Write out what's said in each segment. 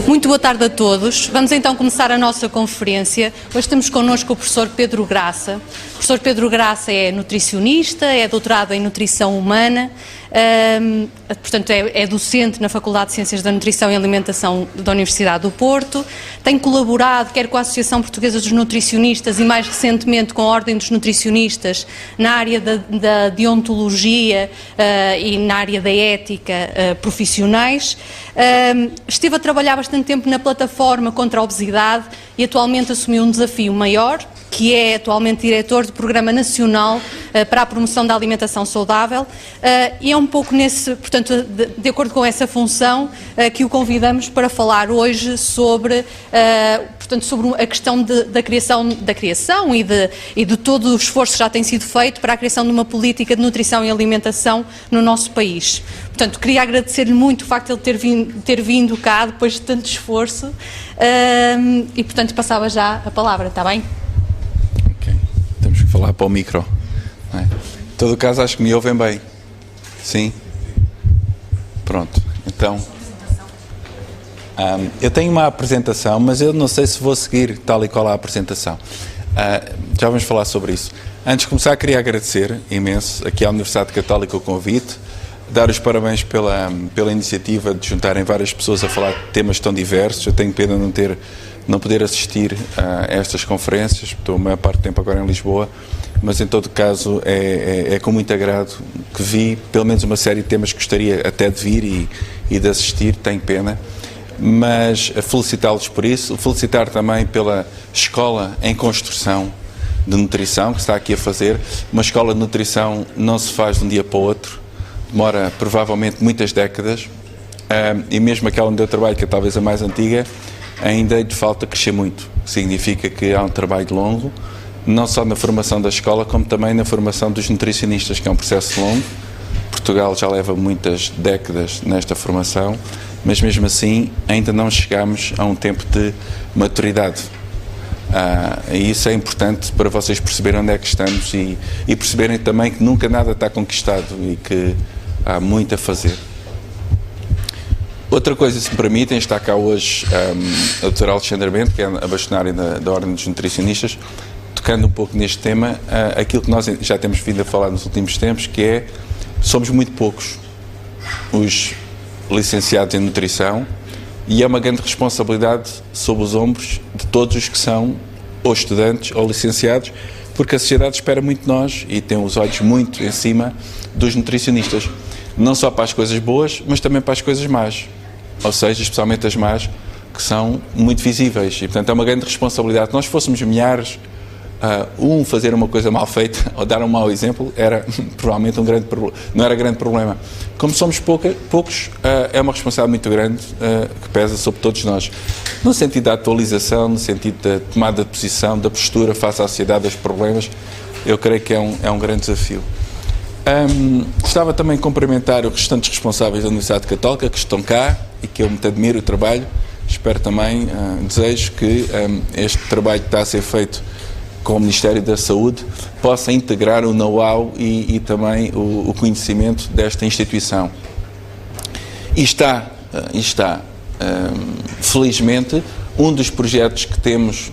Muito boa tarde a todos. Vamos então começar a nossa conferência. Hoje temos connosco o professor Pedro Graça. O professor Pedro Graça é nutricionista, é doutorado em nutrição humana, portanto é docente na Faculdade de Ciências da Nutrição e Alimentação da Universidade do Porto, tem colaborado quer com a Associação Portuguesa dos Nutricionistas e mais recentemente com a Ordem dos Nutricionistas na área da deontologia e na área da ética profissionais. Esteve a trabalhar bastante tempo na plataforma contra a obesidade e atualmente assumiu um desafio maior, que é atualmente diretor do Programa Nacional para a Promoção da Alimentação Saudável, e é um pouco portanto, de acordo com essa função, que o convidamos para falar hoje sobre, portanto, sobre a questão da criação e de todo o esforço que já tem sido feito para a criação de uma política de nutrição e alimentação no nosso país. Portanto, queria agradecer-lhe muito o facto de ele ter vindo cá depois de tanto esforço, e portanto passava já a palavra, está bem? Temos que falar para o micro, não é? Em todo o caso, acho que me ouvem bem. Sim? Pronto. Então, eu tenho uma apresentação, mas eu não sei se vou seguir tal e qual a apresentação. Já vamos falar sobre isso. Antes de começar, queria agradecer imenso aqui à Universidade Católica o convite, dar os parabéns pela iniciativa de juntarem várias pessoas a falar de temas tão diversos. Eu tenho pena de não poder assistir a estas conferências, estou a maior parte do tempo agora em Lisboa, mas em todo caso é com muito agrado que vi pelo menos uma série de temas que gostaria até de vir e de assistir, tenho pena, mas felicitá-los por isso, felicitar também pela escola em construção de nutrição que está aqui a fazer. Uma escola de nutrição não se faz de um dia para o outro, demora provavelmente muitas décadas, e mesmo aquela onde eu trabalho, que é talvez a mais antiga, ainda lhe falta crescer muito. Significa que há um trabalho longo, não só na formação da escola, como também na formação dos nutricionistas, que é um processo longo. Portugal já leva muitas décadas nesta formação, mas mesmo assim ainda não chegamos a um tempo de maturidade. E isso é importante para vocês perceberem onde é que estamos e perceberem também que nunca nada está conquistado e que há muito a fazer. Outra coisa, se me permitem, está cá hoje a doutora Alexandra Bento, que é a bastonária da Ordem dos Nutricionistas, tocando um pouco neste tema, aquilo que nós já temos vindo a falar nos últimos tempos, que é, somos muito poucos os licenciados em nutrição e é uma grande responsabilidade sob os ombros de todos os que são ou estudantes ou licenciados, porque a sociedade espera muito de nós e tem os olhos muito em cima dos nutricionistas, não só para as coisas boas, mas também para as coisas más. Ou seja, especialmente as más, que são muito visíveis. E, portanto, é uma grande responsabilidade. Se nós fôssemos milhares, fazer uma coisa mal feita ou dar um mau exemplo era provavelmente não era grande problema. Como somos poucos, é uma responsabilidade muito grande que pesa sobre todos nós. No sentido da atualização, no sentido da tomada de posição, da postura face à sociedade, aos problemas, eu creio que é um grande desafio. Gostava também de cumprimentar os restantes responsáveis da Universidade Católica que estão cá e que eu muito admiro o trabalho. Espero também, desejo que este trabalho que está a ser feito com o Ministério da Saúde possa integrar o know-how e também o conhecimento desta instituição. E está, felizmente, um dos projetos que temos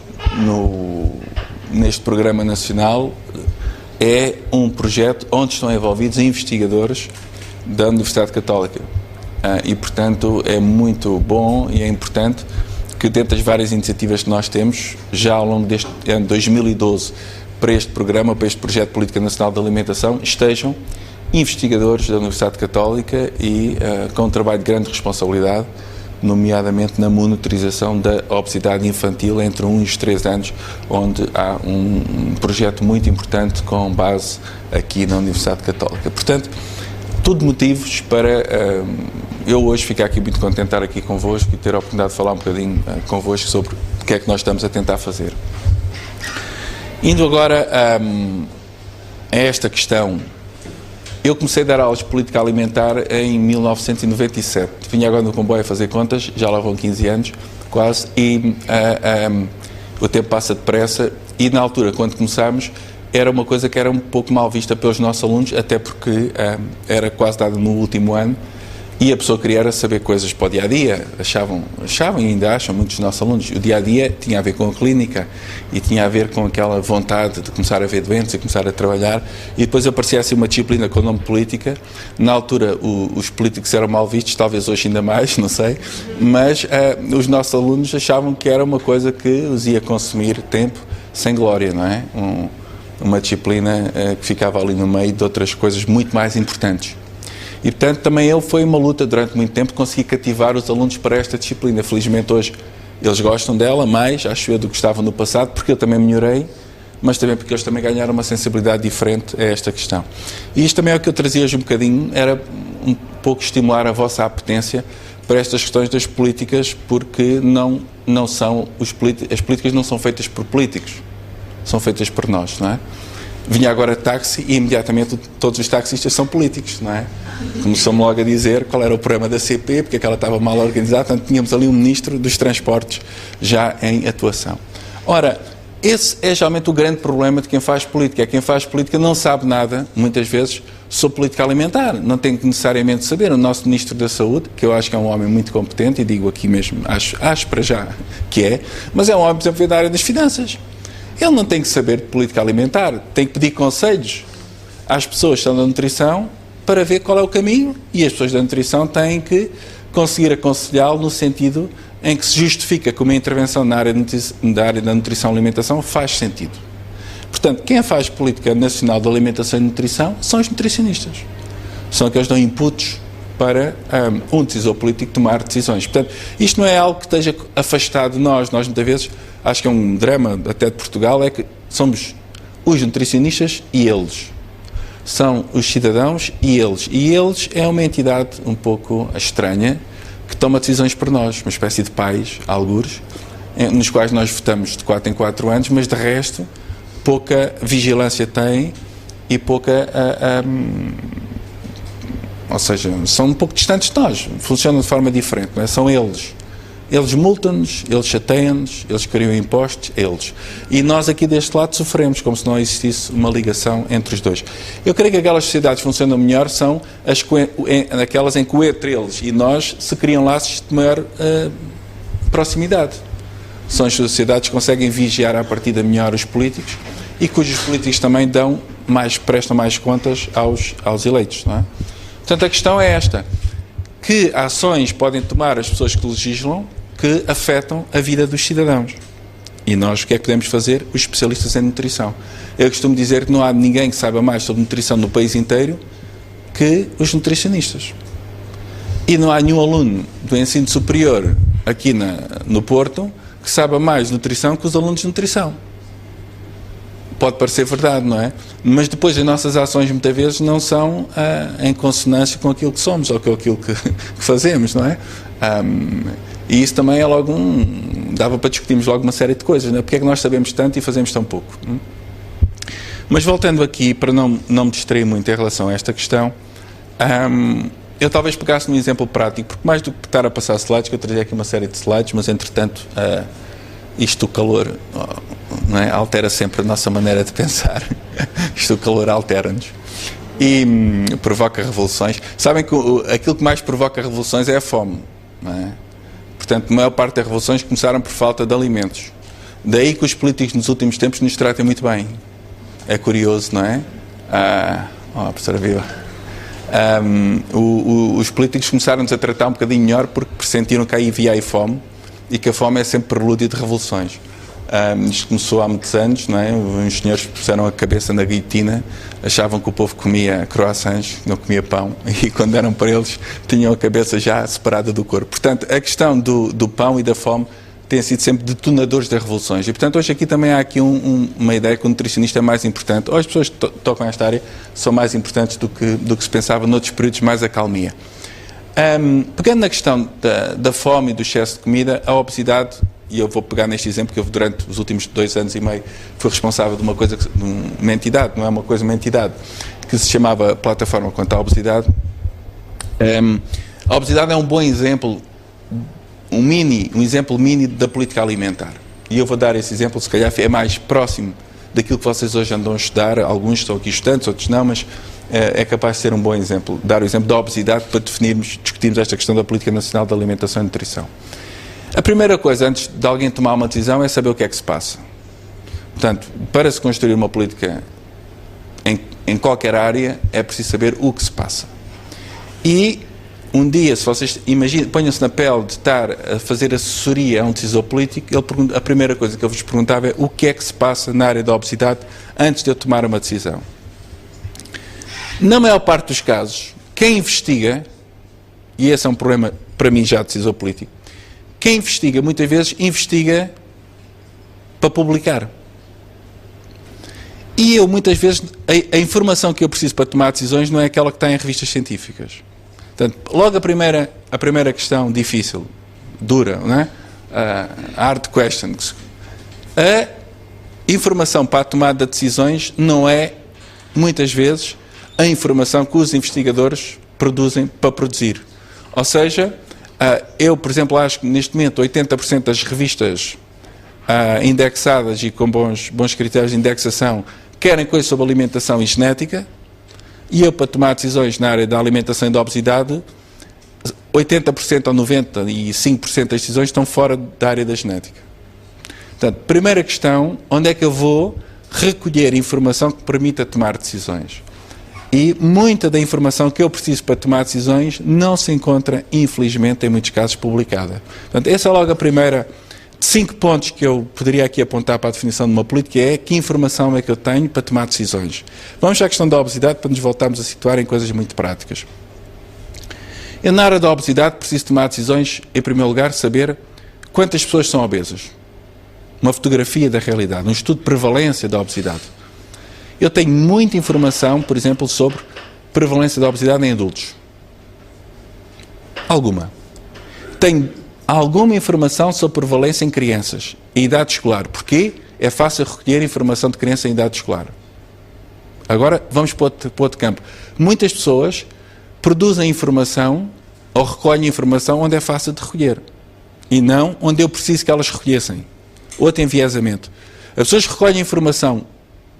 neste Programa Nacional é um projeto onde estão envolvidos investigadores da Universidade Católica. E, portanto, é muito bom e é importante que, dentro das várias iniciativas que nós temos, já ao longo deste ano 2012, para este programa, para este projeto de Política Nacional de Alimentação, estejam investigadores da Universidade Católica e com um trabalho de grande responsabilidade, nomeadamente na monitorização da obesidade infantil entre 1 e os 3 anos, onde há um projeto muito importante com base aqui na Universidade Católica. Portanto, tudo motivos para eu hoje ficar aqui muito contente de estar aqui convosco e ter a oportunidade de falar um bocadinho convosco sobre o que é que nós estamos a tentar fazer. Indo agora a esta questão Eu comecei a dar aulas de política alimentar em 1997. Vinha agora no comboio a fazer contas, já lá vão 15 anos, quase, e o tempo passa depressa, e na altura, quando começámos, era uma coisa que era um pouco mal vista pelos nossos alunos, até porque era quase dada no último ano, e a pessoa queria saber coisas para o dia-a-dia, achavam e ainda acham muitos dos nossos alunos, o dia-a-dia tinha a ver com a clínica e tinha a ver com aquela vontade de começar a ver doentes e começar a trabalhar, e depois aparecia assim uma disciplina com o nome política. Na altura os políticos eram mal vistos, talvez hoje ainda mais, não sei, mas os nossos alunos achavam que era uma coisa que os ia consumir tempo sem glória, não é? Uma disciplina que ficava ali no meio de outras coisas muito mais importantes. E, portanto, também foi uma luta durante muito tempo conseguir cativar os alunos para esta disciplina. Felizmente, hoje, eles gostam dela mais, acho eu, do que estavam no passado, porque eu também melhorei, mas também porque eles também ganharam uma sensibilidade diferente a esta questão. E isto também é o que eu trazia hoje um bocadinho, era um pouco estimular a vossa apetência para estas questões das políticas, porque as políticas não são feitas por políticos, são feitas por nós, não é? Vinha agora táxi e imediatamente todos os taxistas são políticos, não é? Começou-me logo a dizer qual era o problema da CP, porque ela estava mal organizada, portanto tínhamos ali um ministro dos transportes já em atuação. Ora, esse é geralmente o grande problema de quem faz política. É quem faz política não sabe nada, muitas vezes, sobre política alimentar. Não tem que necessariamente saber. O nosso Ministro da Saúde, que eu acho que é um homem muito competente, e digo aqui mesmo, acho para já que é, mas é um homem, por exemplo, da área das finanças. Ele não tem que saber de política alimentar, tem que pedir conselhos às pessoas que estão da nutrição para ver qual é o caminho, e as pessoas da nutrição têm que conseguir aconselhá-lo no sentido em que se justifica que uma intervenção na área da nutrição e alimentação faz sentido. Portanto, quem faz política nacional de alimentação e nutrição são os nutricionistas. São aqueles que dão inputs para um decisor político tomar decisões. Portanto, isto não é algo que esteja afastado de nós. Nós, muitas vezes, acho que é um drama até de Portugal, é que somos os nutricionistas e eles. São os cidadãos e eles. E eles é uma entidade um pouco estranha que toma decisões por nós, uma espécie de pais, algures, nos quais nós votamos de 4 em 4 anos, mas de resto pouca vigilância têm e pouca... ou seja, são um pouco distantes de nós, funcionam de forma diferente, não é? São eles. Eles multam-nos, eles chateiam-nos, eles criam impostos, eles. E nós aqui deste lado sofremos, como se não existisse uma ligação entre os dois. Eu creio que aquelas sociedades que funcionam melhor são aquelas em que entre eles e nós se criam laços de maior proximidade. São as sociedades que conseguem vigiar à partida melhor os políticos e cujos políticos também prestam mais contas aos eleitos, não é? Portanto, a questão é esta: que ações podem tomar as pessoas que legislam que afetam a vida dos cidadãos? E nós o que é que podemos fazer? Os especialistas em nutrição. Eu costumo dizer que não há ninguém que saiba mais sobre nutrição no país inteiro que os nutricionistas. E não há nenhum aluno do ensino superior aqui no Porto que saiba mais de nutrição que os alunos de nutrição. Pode parecer verdade, não é? Mas depois as nossas ações muitas vezes não são em consonância com aquilo que somos ou com aquilo que fazemos, não é? E isso também é logo dava para discutirmos logo uma série de coisas, não é? Porque é que nós sabemos tanto e fazemos tão pouco? Mas voltando aqui, para não me distrair muito em relação a esta questão, eu talvez pegasse num exemplo prático, porque mais do que estar a passar slides, que eu trazia aqui uma série de slides, mas entretanto o calor... não é? Altera sempre a nossa maneira de pensar. O calor altera-nos e provoca revoluções. Sabem que aquilo que mais provoca revoluções é a fome, não é? Portanto, a maior parte das revoluções começaram por falta de alimentos. Daí que os políticos nos últimos tempos nos tratem muito bem. É curioso, não é? A professora viu. Os políticos começaram-nos a tratar um bocadinho melhor porque pressentiram que aí havia fome e que a fome é sempre prelúdio de revoluções. Isto começou há muitos anos, não é? Os senhores puseram a cabeça na guilhotina, achavam que o povo comia croissants, não comia pão, e quando eram para eles tinham a cabeça já separada do corpo. Portanto, a questão do pão e da fome têm sido sempre detonadores das revoluções. E, portanto, hoje aqui também há aqui uma ideia que o nutricionista é mais importante, ou as pessoas que tocam esta área são mais importantes do que se pensava noutros períodos mais acalmia. Pegando na questão da fome e do excesso de comida, a obesidade e eu vou pegar neste exemplo que eu durante os últimos 2 anos e meio fui responsável de uma coisa, de uma entidade, não é uma coisa, uma entidade, que se chamava Plataforma contra a Obesidade. A obesidade é um bom exemplo, um exemplo mini da política alimentar. E eu vou dar esse exemplo, se calhar é mais próximo daquilo que vocês hoje andam a estudar. Alguns estão aqui estudantes, outros não, mas é capaz de ser um bom exemplo, dar o exemplo da obesidade para discutirmos esta questão da Política Nacional de Alimentação e Nutrição. A primeira coisa, antes de alguém tomar uma decisão, é saber o que é que se passa. Portanto, para se construir uma política em qualquer área, é preciso saber o que se passa. E um dia, se vocês imaginem, ponham-se na pele de estar a fazer assessoria a um decisor político, a primeira coisa que eu vos perguntava é o que é que se passa na área da obesidade antes de eu tomar uma decisão. Na maior parte dos casos, quem investiga, e esse é um problema para mim já de decisor político, quem investiga, muitas vezes, investiga para publicar. E eu, muitas vezes, a informação que eu preciso para tomar decisões não é aquela que está em revistas científicas. Portanto, logo a primeira questão difícil, dura, não é? Hard questions. A informação para a tomada de decisões não é, muitas vezes, a informação que os investigadores produzem para produzir. Ou seja, eu, por exemplo, acho que neste momento 80% das revistas indexadas e com bons critérios de indexação querem coisas sobre alimentação e genética, e eu, para tomar decisões na área da alimentação e da obesidade, 80% ou 95% das decisões estão fora da área da genética. Portanto, primeira questão, onde é que eu vou recolher informação que permita tomar decisões? E muita da informação que eu preciso para tomar decisões não se encontra, infelizmente, em muitos casos, publicada. Portanto, essa é logo a primeira de 5 pontos que eu poderia aqui apontar para a definição de uma política, é que informação é que eu tenho para tomar decisões. Vamos à questão da obesidade para nos voltarmos a situar em coisas muito práticas. Eu, na área da obesidade, preciso tomar decisões, em primeiro lugar, saber quantas pessoas são obesas. Uma fotografia da realidade, um estudo de prevalência da obesidade. Eu tenho muita informação, por exemplo, sobre prevalência da obesidade em adultos. Alguma. Tenho alguma informação sobre prevalência em crianças, em idade escolar. Porquê? É fácil recolher informação de criança em idade escolar. Agora, vamos para outro campo. Muitas pessoas produzem informação ou recolhem informação onde é fácil de recolher. E não onde eu preciso que elas recolhessem. Outro enviesamento. As pessoas recolhem informação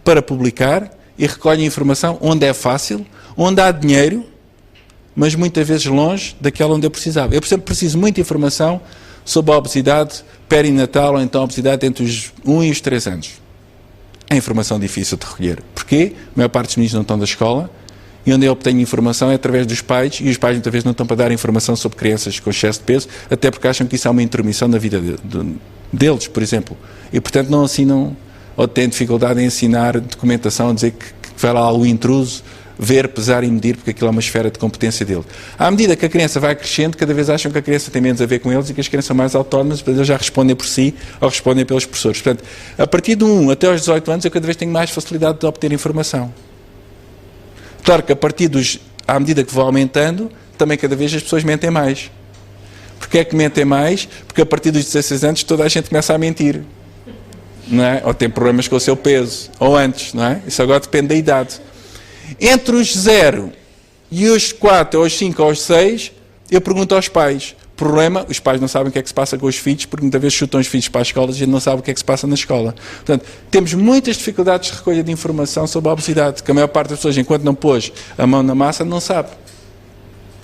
para publicar e recolhem informação onde é fácil, onde há dinheiro, mas muitas vezes longe daquela onde eu precisava. Eu, por exemplo, preciso de muita informação sobre a obesidade perinatal ou então a obesidade entre os 1 e os 3 anos. É informação difícil de recolher. Porquê? A maior parte dos meninos não estão da escola e onde eu obtenho informação é através dos pais, e os pais muitas vezes não estão para dar informação sobre crianças com excesso de peso, até porque acham que isso é uma intromissão na vida deles, por exemplo. E, portanto, não assinam ou têm dificuldade em ensinar documentação, a dizer que vai lá o intruso ver, pesar e medir, porque aquilo é uma esfera de competência dele. À medida que a criança vai crescendo, cada vez acham que a criança tem menos a ver com eles e que as crianças são mais autónomas, eles já respondem por si ou respondem pelos professores. Portanto, a partir de 1 até aos 18 anos, eu cada vez tenho mais facilidade de obter informação. Claro que à medida que vou aumentando, também cada vez as pessoas mentem mais. Porquê é que mentem mais? Porque a partir dos 16 anos toda a gente começa a mentir. Não é? Ou tem problemas com o seu peso, ou antes, não é? Isso agora depende da idade. Entre os 0 e os 4, ou os 5, ou os 6, eu pergunto aos pais. Problema, os pais não sabem o que é que se passa com os filhos, porque muitas vezes chutam os filhos para a escola e a gente não sabe o que é que se passa na escola. Portanto, temos muitas dificuldades de recolha de informação sobre a obesidade, que a maior parte das pessoas, enquanto não pôs a mão na massa, não sabe.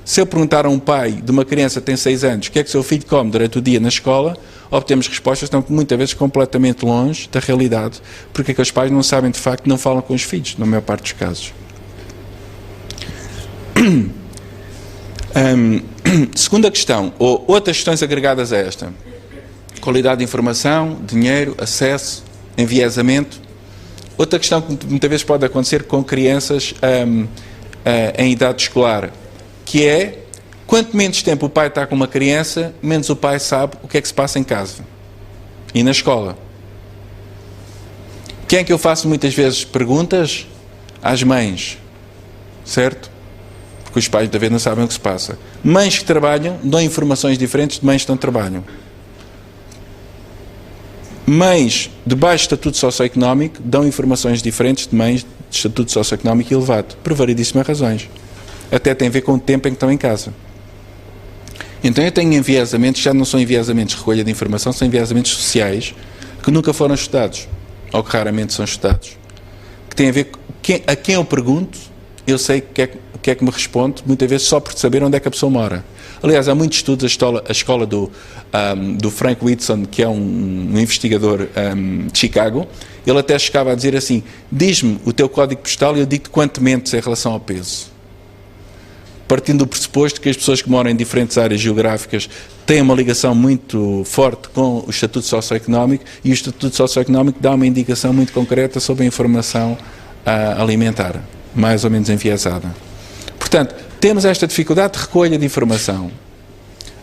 Se eu perguntar a um pai de uma criança que tem 6 anos o que é que o seu filho come durante o dia na escola, obtemos respostas que estão muitas vezes completamente longe da realidade, porque é que os pais não sabem, de facto, não falam com os filhos, na maior parte dos casos. Segunda questão, ou outras questões agregadas a esta: qualidade de informação, dinheiro, acesso, enviesamento. Outra questão que muitas vezes pode acontecer com crianças em idade escolar, que é, quanto menos tempo o pai está com uma criança, menos o pai sabe o que é que se passa em casa e na escola. Quem é que eu faço muitas vezes perguntas? Às mães, certo? Porque os pais, muitas vezes, não sabem o que se passa. Mães que trabalham dão informações diferentes de mães que não trabalham. Mães de baixo estatuto socioeconómico dão informações diferentes de mães de estatuto socioeconómico elevado, por variedíssimas razões. Até tem a ver com o tempo em que estão em casa. Então eu tenho enviesamentos, já não são enviesamentos de recolha de informação, são enviesamentos sociais que nunca foram estudados, ou que raramente são estudados. Que tem a ver com a quem eu pergunto, eu sei o que é que me responde, muitas vezes só por saber onde é que a pessoa mora. Aliás, há muitos estudos, a escola do Frank Whitson, que é um investigador de Chicago, ele até chegava a dizer assim, diz-me o teu código postal e eu digo-te quanto mentes em relação ao peso. Partindo do pressuposto que as pessoas que moram em diferentes áreas geográficas têm uma ligação muito forte com o estatuto socioeconómico e o estatuto socioeconómico dá uma indicação muito concreta sobre a informação alimentar, mais ou menos enviesada. Portanto, temos esta dificuldade de recolha de informação.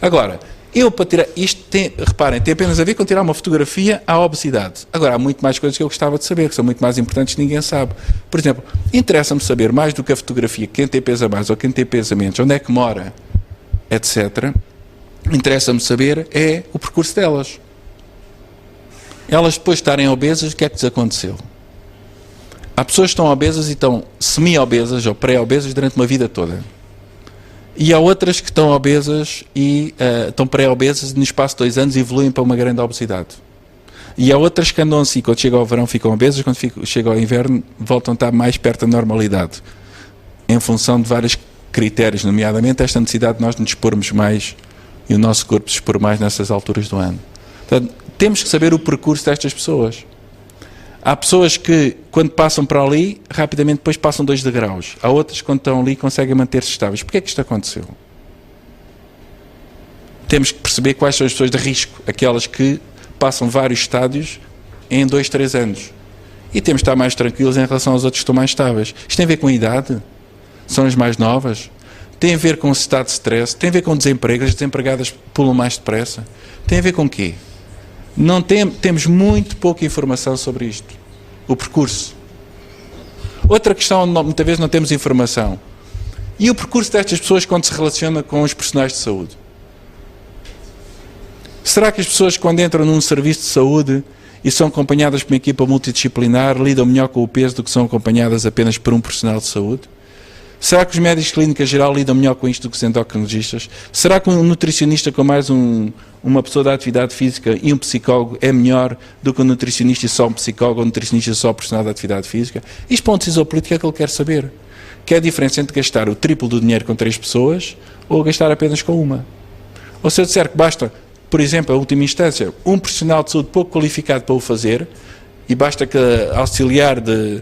Agora, eu para tirar isto, reparem, tem apenas a ver com tirar uma fotografia à obesidade. Agora, há muito mais coisas que eu gostava de saber, que são muito mais importantes que ninguém sabe. Por exemplo, interessa-me saber mais do que a fotografia, quem tem peso a mais ou quem tem peso a menos, onde é que mora, etc. Interessa-me saber é o percurso delas. Elas depois de estarem obesas, o que é que lhes aconteceu? Há pessoas que estão obesas e estão semi-obesas ou pré-obesas durante uma vida toda. E há outras que estão obesas e estão pré-obesas e no espaço de 2 anos evoluem para uma grande obesidade. E há outras que andam assim, quando chega ao verão ficam obesas, quando chega ao inverno voltam a estar mais perto da normalidade. Em função de vários critérios, nomeadamente esta necessidade de nós nos expormos mais e o nosso corpo se expor mais nessas alturas do ano. Portanto, temos que saber o percurso destas pessoas. Há pessoas que, quando passam para ali, rapidamente depois passam 2 degraus. Há outras que, quando estão ali, conseguem manter-se estáveis. Porquê é que isto aconteceu? Temos que perceber quais são as pessoas de risco, aquelas que passam vários estádios em 2, 3 anos. E temos que estar mais tranquilos em relação aos outros que estão mais estáveis. Isto tem a ver com a idade? São as mais novas? Tem a ver com o estado de stress? Tem a ver com o desemprego? As desempregadas pulam mais depressa? Tem a ver com o quê? Temos muito pouca informação sobre isto. O percurso. Outra questão onde muitas vezes não temos informação. E o percurso destas pessoas quando se relaciona com os profissionais de saúde? Será que as pessoas quando entram num serviço de saúde e são acompanhadas por uma equipa multidisciplinar lidam melhor com o peso do que são acompanhadas apenas por um profissional de saúde? Será que os médicos de clínica geral lidam melhor com isto do que os endocrinologistas? Será que um nutricionista com mais uma pessoa da atividade física e um psicólogo é melhor do que um nutricionista e só um psicólogo ou um nutricionista e só um profissional da atividade física? Isto para um decisor político é que ele quer saber. Que é a diferença entre gastar o triplo do dinheiro com 3 pessoas ou gastar apenas com uma. Ou se eu disser que basta, por exemplo, a última instância, um profissional de saúde pouco qualificado para o fazer e basta que auxiliar de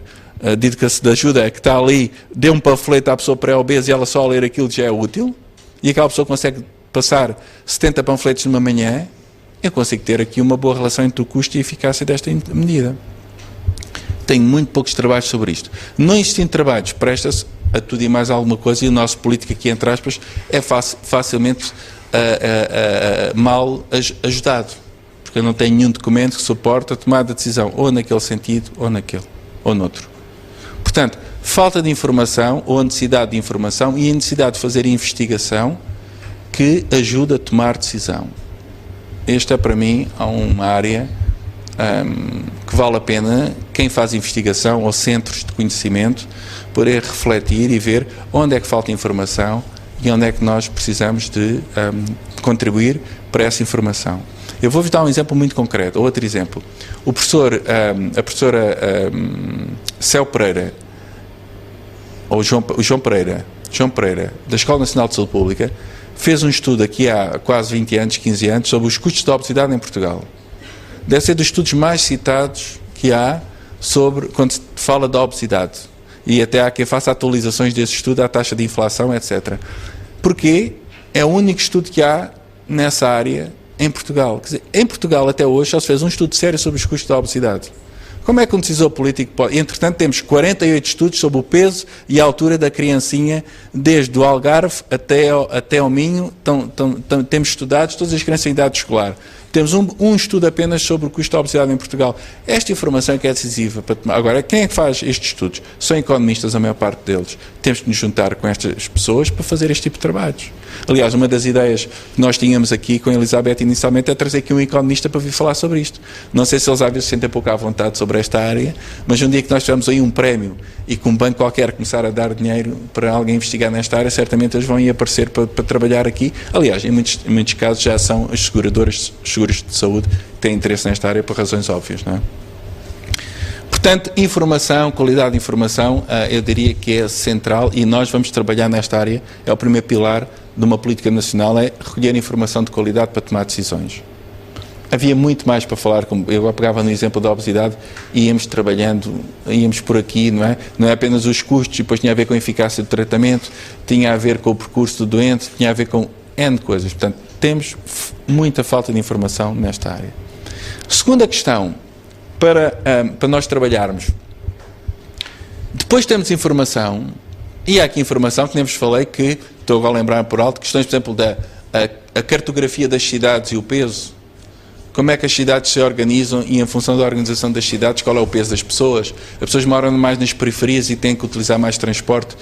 ajuda que está ali, dê um panfleto à pessoa pré-obesa e ela só a ler aquilo já é útil, e aquela pessoa consegue passar 70 panfletos numa manhã, eu consigo ter aqui uma boa relação entre o custo e a eficácia desta medida. Tenho muito poucos trabalhos sobre isto. Não existindo trabalhos, presta-se a tudo e mais alguma coisa, e o nosso político aqui, entre aspas, é facilmente mal ajudado, porque eu não tenho nenhum documento que suporte a tomada de decisão, ou naquele sentido, ou naquele, ou noutro. Portanto, falta de informação ou a necessidade de informação e a necessidade de fazer investigação que ajuda a tomar decisão. Esta é, para mim, uma área que vale a pena quem faz investigação ou centros de conhecimento poder refletir e ver onde é que falta informação e onde é que nós precisamos de contribuir para essa informação. Eu vou-vos dar um exemplo muito concreto, outro exemplo. A professora Céu Pereira, ou João Pereira, da Escola Nacional de Saúde Pública, fez um estudo aqui há quase 20 anos, 15 anos, sobre os custos da obesidade em Portugal. Deve ser dos estudos mais citados que há sobre, quando se fala da obesidade. E até há quem faça atualizações desse estudo à taxa de inflação, etc. Porquê? É o único estudo que há nessa área em Portugal. Quer dizer, em Portugal, até hoje, só se fez um estudo sério sobre os custos da obesidade. Como é que um decisor político pode... Entretanto, temos 48 estudos sobre o peso e a altura da criancinha, desde o Algarve até ao Minho, temos estudados todas as crianças em idade escolar. Temos um estudo apenas sobre o custo da obesidade em Portugal. Esta informação é que é decisiva para tomar. Agora, quem é que faz estes estudos? São economistas, a maior parte deles. Temos que nos juntar com estas pessoas para fazer este tipo de trabalhos. Aliás, uma das ideias que nós tínhamos aqui com a Elizabeth inicialmente é trazer aqui um economista para vir falar sobre isto. Não sei se eles às vezes se sentem pouco à vontade sobre esta área, mas um dia que nós tivermos aí um prémio e que um banco qualquer começar a dar dinheiro para alguém investigar nesta área, certamente eles vão ir aparecer para trabalhar aqui. Aliás, em muitos casos já são as seguradoras, os seguros de saúde, que têm interesse nesta área por razões óbvias, não é? Portanto, informação, qualidade de informação, eu diria que é central e nós vamos trabalhar nesta área, é o primeiro pilar de uma política nacional, é recolher informação de qualidade para tomar decisões. Havia muito mais para falar, como eu pegava no exemplo da obesidade e íamos trabalhando, íamos por aqui, não é? Não é apenas os custos, depois tinha a ver com a eficácia do tratamento, tinha a ver com o percurso do doente, tinha a ver com N coisas. Portanto, temos muita falta de informação nesta área. Segunda questão, para nós trabalharmos. Depois temos informação, e há aqui informação que nem vos falei, que estou a lembrar por alto, questões, por exemplo, a cartografia das cidades e o peso. Como é que as cidades se organizam e, em função da organização das cidades, qual é o peso das pessoas? As pessoas moram mais nas periferias e têm que utilizar mais transporte.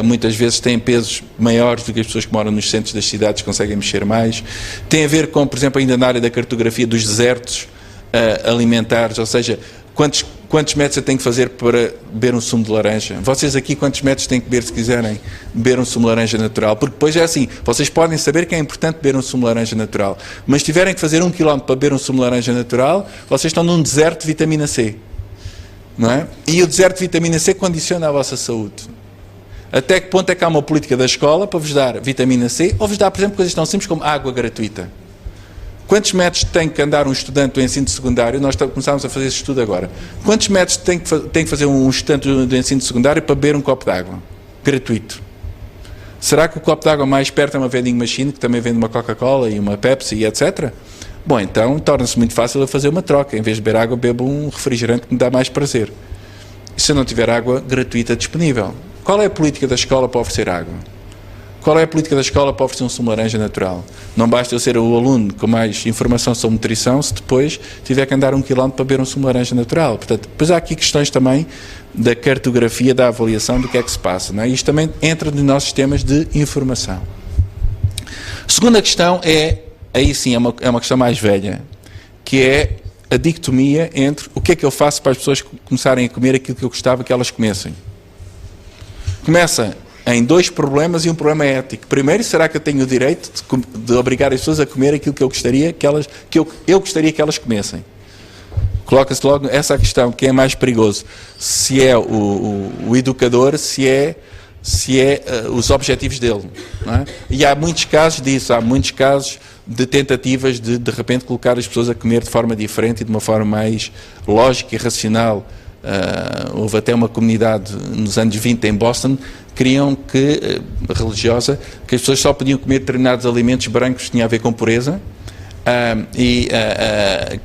Muitas vezes têm pesos maiores do que as pessoas que moram nos centros das cidades, conseguem mexer mais. Tem a ver com, por exemplo, ainda na área da cartografia dos desertos alimentares, ou seja, quantos metros eu tenho que fazer para beber um sumo de laranja? Vocês aqui quantos metros têm que beber se quiserem beber um sumo de laranja natural? Porque depois é assim, vocês podem saber que é importante beber um sumo de laranja natural, mas se tiverem que fazer 1 km para beber um sumo de laranja natural, vocês estão num deserto de vitamina C, não é? E o deserto de vitamina C condiciona a vossa saúde. Até que ponto é que há uma política da escola para vos dar vitamina C, ou vos dar, por exemplo, coisas tão simples como água gratuita? Quantos metros tem que andar um estudante do ensino secundário? Nós começámos a fazer esse estudo agora. Quantos metros tem que fazer um estudante do ensino secundário para beber um copo de água? Gratuito. Será que o copo de água mais perto é uma vending machine, que também vende uma Coca-Cola e uma Pepsi e etc? Bom, então torna-se muito fácil eu fazer uma troca. Em vez de beber água, bebo um refrigerante que me dá mais prazer. E se eu não tiver água gratuita disponível? Qual é a política da escola para oferecer água? Qual é a política da escola para oferecer um sumo de laranja natural? Não basta eu ser o aluno com mais informação sobre nutrição se depois tiver que andar 1 km para beber um sumo de laranja natural. Portanto, depois há aqui questões também da cartografia, da avaliação do que é que se passa, não é? Isto também entra nos nossos sistemas de informação. Segunda questão aí sim, é uma questão mais velha, que é a dicotomia entre o que é que eu faço para as pessoas começarem a comer aquilo que eu gostava que elas comessem. Começa em 2 problemas e um problema ético. Primeiro, será que eu tenho o direito de obrigar as pessoas a comer aquilo que eu gostaria que eu gostaria que elas comessem? Coloca-se logo essa questão, que é mais perigoso. Se é o educador, se é os objetivos dele. Não é? E há muitos casos disso, há muitos casos de tentativas de repente colocar as pessoas a comer de forma diferente e de uma forma mais lógica e racional. Houve até uma comunidade nos anos 20 em Boston religiosa, que as pessoas só podiam comer determinados alimentos brancos que tinham a ver com pureza,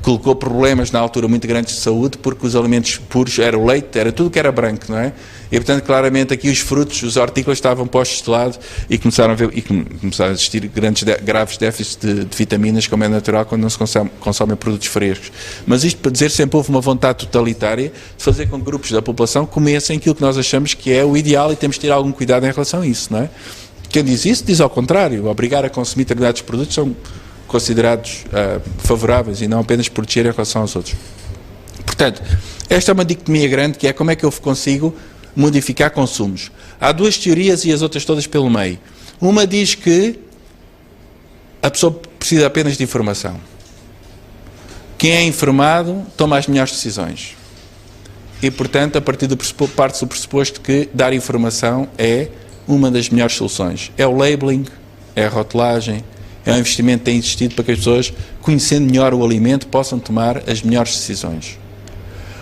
colocou problemas na altura muito grandes de saúde, porque os alimentos puros era o leite, era tudo que era branco, não é? E portanto claramente aqui os frutos, os hortícolas estavam postos de lado e começaram a existir graves déficits de vitaminas, como é natural quando não se consomem produtos frescos. Mas isto para dizer, sempre houve uma vontade totalitária de fazer com que grupos da população comessem aquilo que nós achamos que é o ideal, e temos de ter algum cuidado em relação a isso, não é? Quem diz isso diz ao contrário, obrigar a consumir determinados produtos são considerados favoráveis e não apenas proteger em relação aos outros. Portanto, esta é uma dicotomia grande, que é como é que eu consigo modificar consumos. Há 2 teorias e as outras todas pelo meio. Uma diz que a pessoa precisa apenas de informação. Quem é informado toma as melhores decisões. E, portanto, a partir parte-se do pressuposto que dar informação é uma das melhores soluções. É o labeling, é a rotulagem, é um investimento que tem existido para que as pessoas, conhecendo melhor o alimento, possam tomar as melhores decisões.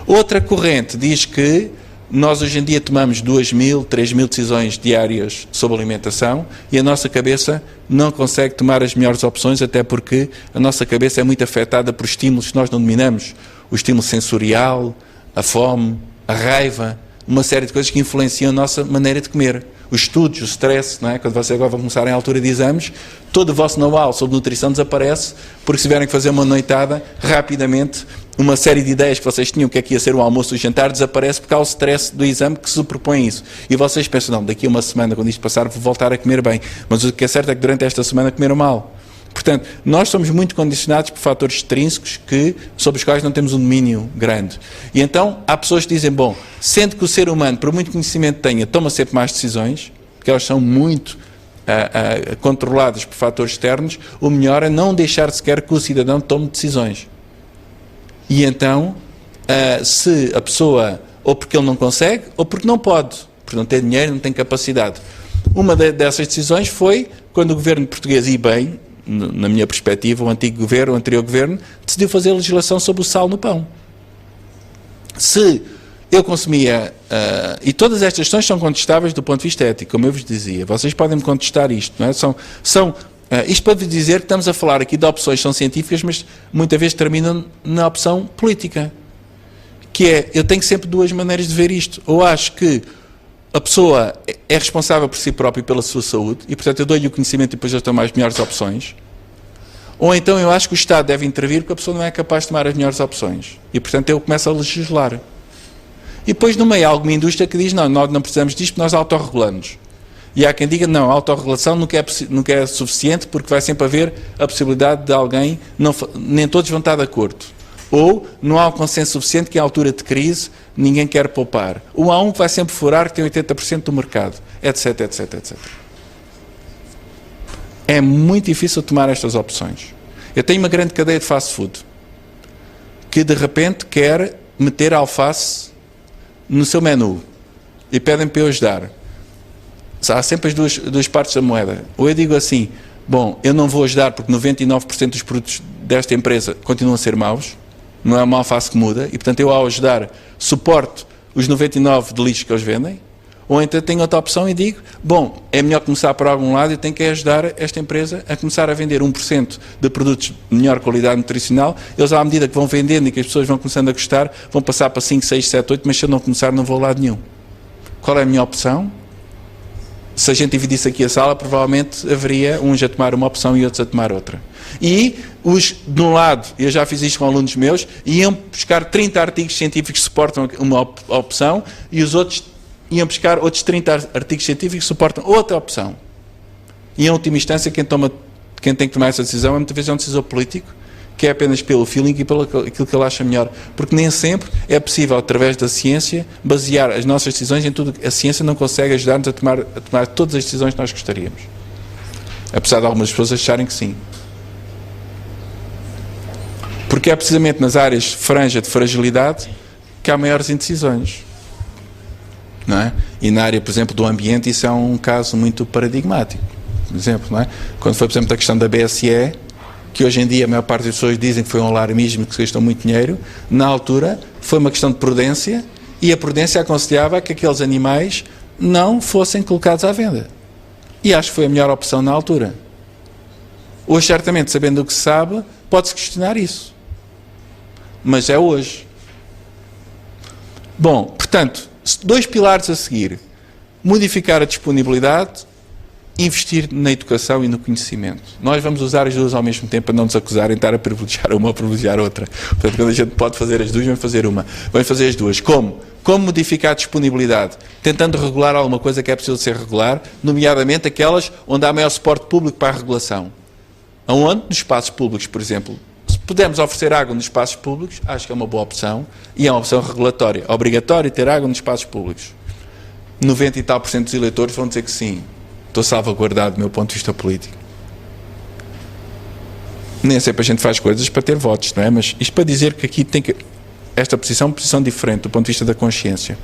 Outra corrente diz que nós hoje em dia tomamos 2.000, 3.000 decisões diárias sobre alimentação e a nossa cabeça não consegue tomar as melhores opções, até porque a nossa cabeça é muito afetada por estímulos que nós não dominamos. O estímulo sensorial, a fome, a raiva, uma série de coisas que influenciam a nossa maneira de comer. Os estudos, o stress, não é? Quando vocês agora vão começar em altura de exames, todo o vosso know-how sobre nutrição desaparece, porque se tiverem que fazer uma noitada, rapidamente, uma série de ideias que vocês tinham, o que é que ia ser o almoço ou o jantar, desaparece porque há o stress do exame que se propõe isso. E vocês pensam, não, daqui a uma semana, quando isto passar, vou voltar a comer bem. Mas o que é certo é que durante esta semana comeram mal. Portanto, nós somos muito condicionados por fatores extrínsecos sobre os quais não temos um domínio grande. E então, há pessoas que dizem, bom, sendo que o ser humano, por muito conhecimento que tenha, toma sempre mais decisões, porque elas são muito controladas por fatores externos, o melhor é não deixar sequer que o cidadão tome decisões. E então, se a pessoa, ou porque ele não consegue, ou porque não pode, porque não tem dinheiro, não tem capacidade. Uma dessas decisões foi quando o governo português, e bem, na minha perspectiva, o anterior governo, decidiu fazer legislação sobre o sal no pão. Se eu consumia, e todas estas questões são contestáveis do ponto de vista ético, como eu vos dizia, vocês podem me contestar isto, não é? Isto para vos dizer que estamos a falar aqui de opções que são científicas, mas muitas vezes terminam na opção política, que é, eu tenho sempre duas maneiras de ver isto, ou acho que a pessoa é responsável por si própria e pela sua saúde, e portanto eu dou-lhe o conhecimento e depois eu tomo as melhores opções. Ou então eu acho que o Estado deve intervir porque a pessoa não é capaz de tomar as melhores opções. E portanto eu começo a legislar. E depois no meio há alguma indústria que diz, não, nós não precisamos disto porque nós autorregulamos. E há quem diga, não, a autorregulação nunca é suficiente porque vai sempre haver a possibilidade de alguém, nem todos vão estar de acordo. Ou não há um consenso suficiente que, em altura de crise, ninguém quer poupar. Ou há um que vai sempre furar, que tem 80% do mercado, etc, etc, etc. É muito difícil tomar estas opções. Eu tenho uma grande cadeia de fast food que, de repente, quer meter alface no seu menu e pedem para eu ajudar. Há sempre as duas partes da moeda. Ou eu digo assim, bom, eu não vou ajudar porque 99% dos produtos desta empresa continuam a ser maus, não é uma alface que muda, e portanto eu ao ajudar suporto os 99 de lixo que eles vendem, ou então tenho outra opção e digo, bom, é melhor começar por algum lado e tenho que ajudar esta empresa a começar a vender 1% de produtos de melhor qualidade nutricional, eles à medida que vão vendendo e que as pessoas vão começando a gostar, vão passar para 5, 6, 7, 8, mas se eu não começar não vou a lado nenhum. Qual é a minha opção? Se a gente dividisse aqui a sala, provavelmente haveria uns a tomar uma opção e outros a tomar outra. E de um lado, eu já fiz isto com alunos meus, iam buscar 30 artigos científicos que suportam uma opção e os outros iam buscar outros 30 artigos científicos que suportam outra opção. E em última instância, quem tem que tomar essa decisão é muitas vezes um decisor político, que é apenas pelo feeling e pelo aquilo que ele acha melhor. Porque nem sempre é possível, através da ciência, basear as nossas decisões em tudo. A ciência não consegue ajudar-nos a tomar todas as decisões que nós gostaríamos. Apesar de algumas pessoas acharem que sim. Porque é precisamente nas áreas franja de fragilidade que há maiores indecisões. Não é? E na área, por exemplo, do ambiente, isso é um caso muito paradigmático. Por exemplo, não é? Quando foi, por exemplo, a questão da BSE, que hoje em dia a maior parte das pessoas dizem que foi um alarmismo, que se gastou muito dinheiro, na altura foi uma questão de prudência, e a prudência aconselhava que aqueles animais não fossem colocados à venda. E acho que foi a melhor opção na altura. Hoje, certamente, sabendo o que se sabe, pode-se questionar isso. Mas é hoje. Bom, portanto, dois pilares a seguir. Modificar a disponibilidade, investir na educação e no conhecimento. Nós vamos usar as duas ao mesmo tempo para não nos acusarem de estar a privilegiar uma ou a privilegiar outra. Portanto, quando a gente pode fazer as duas, vamos fazer uma. Vamos fazer as duas. Como? Como modificar a disponibilidade? Tentando regular alguma coisa que é preciso ser regular, nomeadamente aquelas onde há maior suporte público para a regulação. Aonde? Nos espaços públicos, por exemplo. Se pudermos oferecer água nos espaços públicos, acho que é uma boa opção, e é uma opção regulatória. É obrigatório ter água nos espaços públicos. 90 e tal % dos eleitores vão dizer que sim. Estou salvaguardado do meu ponto de vista político. Nem sempre a gente faz coisas para ter votos, não é? Mas isto para dizer que aqui tem que... Esta posição é uma posição diferente do ponto de vista da consciência.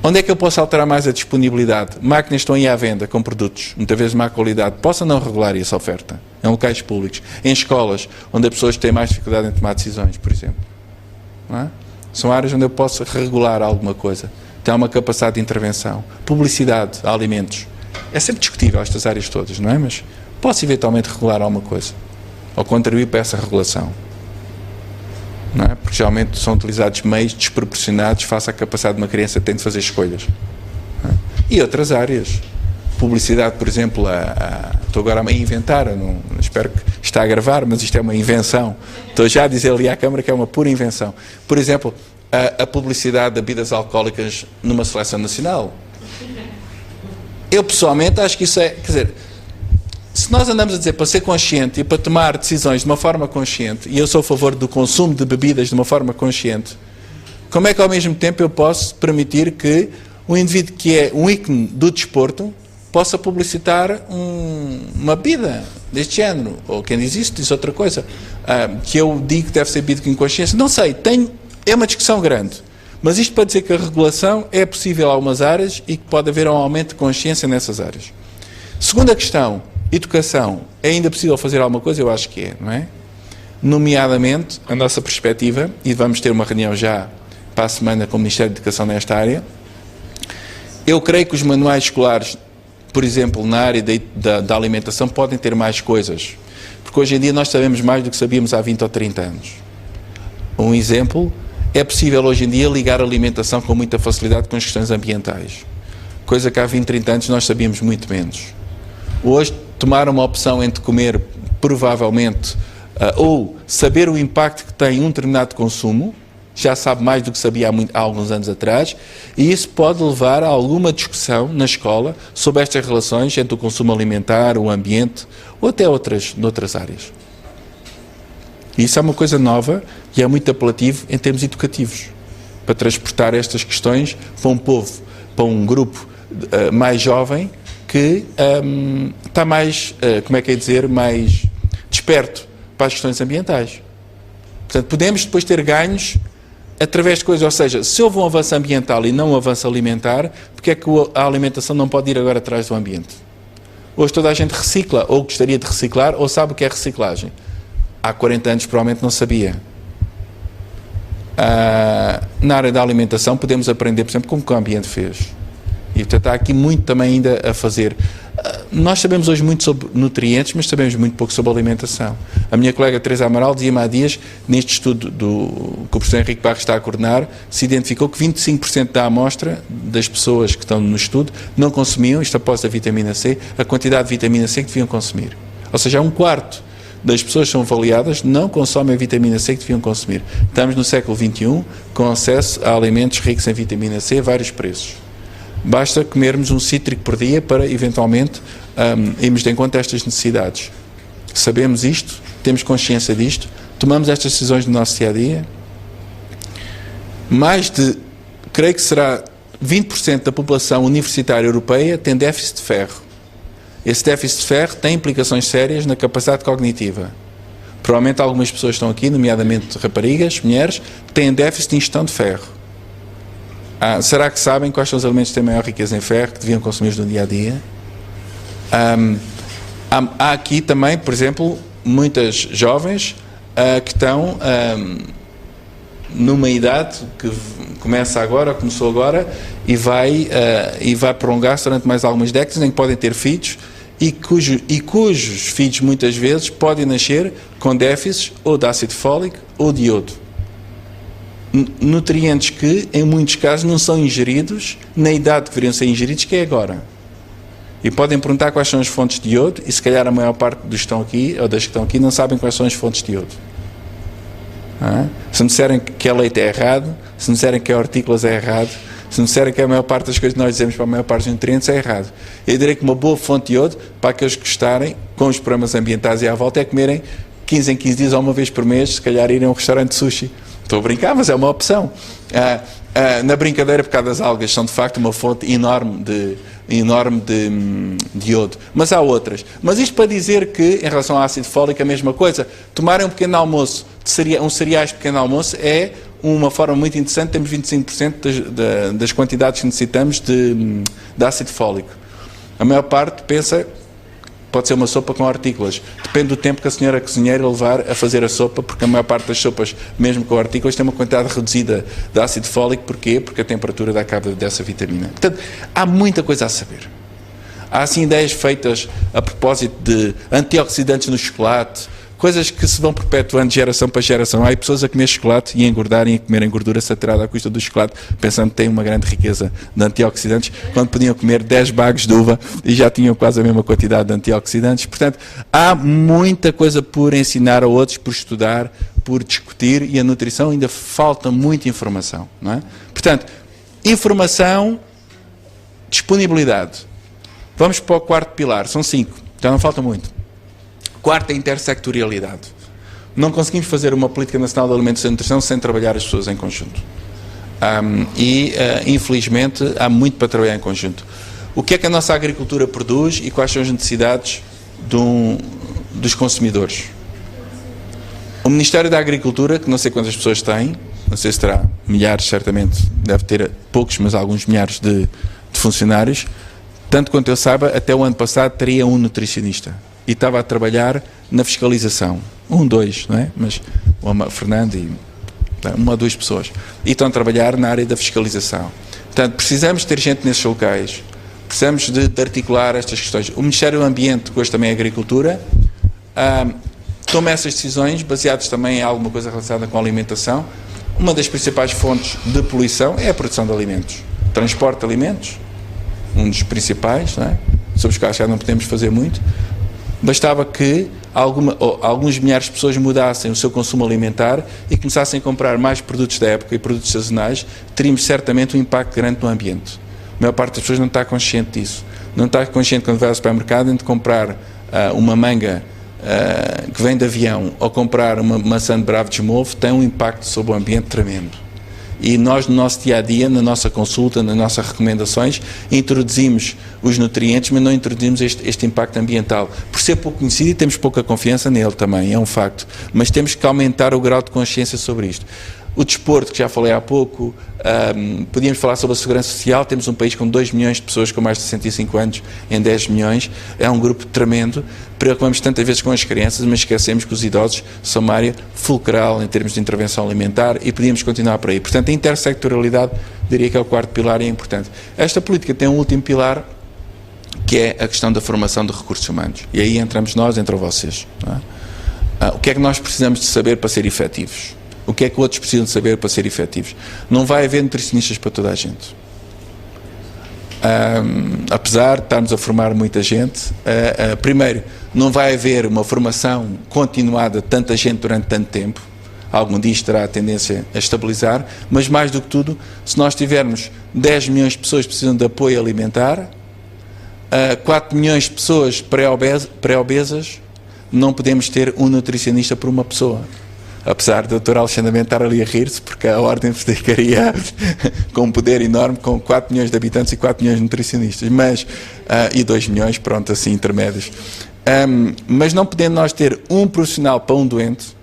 Onde é que eu posso alterar mais a disponibilidade? Máquinas estão aí à venda com produtos, muitas vezes de má qualidade. Posso não regular essa oferta? Em locais públicos. Em escolas, onde as pessoas têm mais dificuldade em tomar decisões, por exemplo. Não é? São áreas onde eu posso regular alguma coisa. Ter uma capacidade de intervenção. Publicidade, alimentos. É sempre discutível estas áreas todas, não é? Mas posso eventualmente regular alguma coisa. Ou contribuir para essa regulação. não é? Porque geralmente são utilizados meios desproporcionados face à capacidade de uma criança que tem de fazer escolhas. Não é? E outras áreas. Publicidade, por exemplo, estou agora a inventar, espero que está a gravar, mas isto é uma invenção. Estou já a dizer ali à Câmara que é uma pura invenção. Por exemplo, a publicidade de bebidas alcoólicas numa seleção nacional. Eu, pessoalmente, acho que isso é... Quer dizer, se nós andamos a dizer para ser consciente e para tomar decisões de uma forma consciente, e eu sou a favor do consumo de bebidas de uma forma consciente, como é que, ao mesmo tempo, eu posso permitir que um indivíduo que é um ícone do desporto possa publicitar uma bebida deste género, ou quem diz isso diz outra coisa, que eu digo que deve ser bebido com consciência, não sei, é uma discussão grande, mas isto para dizer que a regulação é possível em algumas áreas e que pode haver um aumento de consciência nessas áreas. Segunda questão, educação, é ainda possível fazer alguma coisa? Eu acho que é, não é? Nomeadamente, a nossa perspectiva, e vamos ter uma reunião já para a semana com o Ministério da Educação nesta área, eu creio que os manuais escolares, por exemplo, na área da alimentação, podem ter mais coisas. Porque hoje em dia nós sabemos mais do que sabíamos há 20 ou 30 anos. Um exemplo, é possível hoje em dia ligar a alimentação com muita facilidade com as questões ambientais. Coisa que há 20, 30 anos nós sabíamos muito menos. Hoje, tomar uma opção entre comer, provavelmente, ou saber o impacto que tem um determinado consumo, já sabe mais do que sabia há alguns anos atrás, e isso pode levar a alguma discussão na escola sobre estas relações entre o consumo alimentar, o ambiente, ou até noutras áreas. E isso é uma coisa nova e é muito apelativo em termos educativos, para transportar estas questões para um povo, para um grupo mais jovem que está mais, mais desperto para as questões ambientais. Portanto, podemos depois ter ganhos através de coisas, ou seja, se houve um avanço ambiental e não um avanço alimentar, porque é que a alimentação não pode ir agora atrás do ambiente? Hoje toda a gente recicla, ou gostaria de reciclar, ou sabe o que é reciclagem. Há 40 anos provavelmente não sabia. Na área da alimentação podemos aprender, por exemplo, como que o ambiente fez. E portanto há aqui muito também ainda a fazer. Nós sabemos hoje muito sobre nutrientes, mas sabemos muito pouco sobre alimentação. A minha colega Teresa Amaral dizia-me há dias, neste estudo que o professor Henrique Barros está a coordenar, se identificou que 25% da amostra das pessoas que estão no estudo não consumiam, isto após a vitamina C, a quantidade de vitamina C que deviam consumir. Ou seja, 1/4 das pessoas que são avaliadas não consomem a vitamina C que deviam consumir. Estamos no século XXI com acesso a alimentos ricos em vitamina C a vários preços. Basta comermos um cítrico por dia para, eventualmente, irmos de encontro a estas necessidades. Sabemos isto, temos consciência disto, tomamos estas decisões no nosso dia-a-dia. Creio que será 20% da população universitária europeia tem déficit de ferro. Esse déficit de ferro tem implicações sérias na capacidade cognitiva. Provavelmente algumas pessoas estão aqui, nomeadamente raparigas, mulheres, têm déficit de ingestão de ferro. Será que sabem quais são os alimentos que têm maior riqueza em ferro que deviam consumir no dia-a-dia? Há aqui também, por exemplo, muitas jovens que estão numa idade que começa agora, começou agora, e vai prolongar-se durante mais algumas décadas, em que podem ter filhos e cujos filhos muitas vezes podem nascer com déficits ou de ácido fólico ou de iodo. Nutrientes que, em muitos casos, não são ingeridos na idade que deveriam ser ingeridos, que é agora. E podem perguntar quais são as fontes de iodo, e se calhar a maior parte dos que estão aqui, ou das que estão aqui, não sabem quais são as fontes de iodo. Se me disserem que é leite é errado, se me disserem que é hortícolas é errado, se me disserem que a maior parte das coisas que nós dizemos para a maior parte dos nutrientes é errado. Eu direi que uma boa fonte de iodo, para aqueles que gostarem, com os problemas ambientais e à volta, é comerem 15 em 15 dias ou uma vez por mês, se calhar irem a um restaurante de sushi. Estou a brincar, mas é uma opção. Na brincadeira, por causa das algas, são de facto uma fonte enorme de iodo. Mas há outras. Mas isto para dizer que, em relação ao ácido fólico, a mesma coisa. Tomarem um pequeno almoço, cereais de pequeno almoço, é uma forma muito interessante. Temos 25% das quantidades que necessitamos de ácido fólico. A maior parte pensa... Pode ser uma sopa com hortícolas. Depende do tempo que a senhora cozinheira levar a fazer a sopa, porque a maior parte das sopas, mesmo com hortícolas, tem uma quantidade reduzida de ácido fólico. Porquê? Porque a temperatura dá cabo dessa vitamina. Portanto, há muita coisa a saber. Há assim ideias feitas a propósito de antioxidantes no chocolate, coisas que se vão perpetuando de geração para geração. Há pessoas a comer chocolate e a engordarem e a comerem gordura saturada à custa do chocolate, pensando que têm uma grande riqueza de antioxidantes, quando podiam comer 10 bagos de uva e já tinham quase a mesma quantidade de antioxidantes. Portanto, há muita coisa por ensinar a outros, por estudar, por discutir, e a nutrição ainda falta muita informação, não é? Portanto, informação, disponibilidade. Vamos para o quarto pilar, são 5, já não falta muito. Quarto é a intersectorialidade. Não conseguimos fazer uma política nacional de alimentos e nutrição sem trabalhar as pessoas em conjunto. Infelizmente, há muito para trabalhar em conjunto. O que é que a nossa agricultura produz e quais são as necessidades dos consumidores? O Ministério da Agricultura, que não sei quantas pessoas tem, não sei se terá milhares, certamente, deve ter poucos, mas alguns milhares de funcionários, tanto quanto eu saiba, até o ano passado teria um nutricionista. E estava a trabalhar na fiscalização. 2, não é? Mas o Fernando e 1 ou 2 pessoas. E estão a trabalhar na área da fiscalização. Portanto, precisamos ter gente nesses locais. Precisamos de articular estas questões. O Ministério do Ambiente, que hoje também é Agricultura, toma essas decisões, baseadas também em alguma coisa relacionada com a alimentação. Uma das principais fontes de poluição é a produção de alimentos. Transporte de alimentos, um dos principais, não é? Sobre os quais já não podemos fazer muito. Bastava que alguns milhares de pessoas mudassem o seu consumo alimentar e começassem a comprar mais produtos da época e produtos sazonais, teríamos certamente um impacto grande no ambiente. A maior parte das pessoas não está consciente disso. Não está consciente quando vai ao supermercado de comprar uma manga que vem de avião ou comprar uma maçã de bravo desmouve, tem um impacto sobre o ambiente tremendo. E nós, no nosso dia-a-dia, na nossa consulta, nas nossas recomendações, introduzimos os nutrientes, mas não introduzimos este impacto ambiental. Por ser pouco conhecido, e temos pouca confiança nele também, é um facto. Mas temos que aumentar o grau de consciência sobre isto. O desporto, que já falei há pouco, podíamos falar sobre a segurança social. Temos um país com 2 milhões de pessoas com mais de 65 anos em 10 milhões. É um grupo tremendo. Preocupamos tantas vezes com as crianças, mas esquecemos que os idosos são uma área fulcral em termos de intervenção alimentar e podíamos continuar por aí. Portanto, a intersectorialidade, diria que é o quarto pilar e é importante. Esta política tem um último pilar, que é a questão da formação de recursos humanos. E aí entramos nós, entram vocês. Não é? O que é que nós precisamos de saber para ser efetivos? O que é que outros precisam de saber para ser efetivos? Não vai haver nutricionistas para toda a gente. Apesar de estarmos a formar muita gente, primeiro, não vai haver uma formação continuada de tanta gente durante tanto tempo. Algum dia terá a tendência a estabilizar, mas mais do que tudo, se nós tivermos 10 milhões de pessoas que precisam de apoio alimentar, 4 milhões de pessoas pré-obesas, não podemos ter um nutricionista por uma pessoa. Apesar do Dr. Alexandre Mendes estar ali a rir-se, porque a Ordem ficaria com um poder enorme, com 4 milhões de habitantes e 4 milhões de nutricionistas, e 2 milhões, pronto, assim, intermédios. Mas não podendo nós ter um profissional para um doente,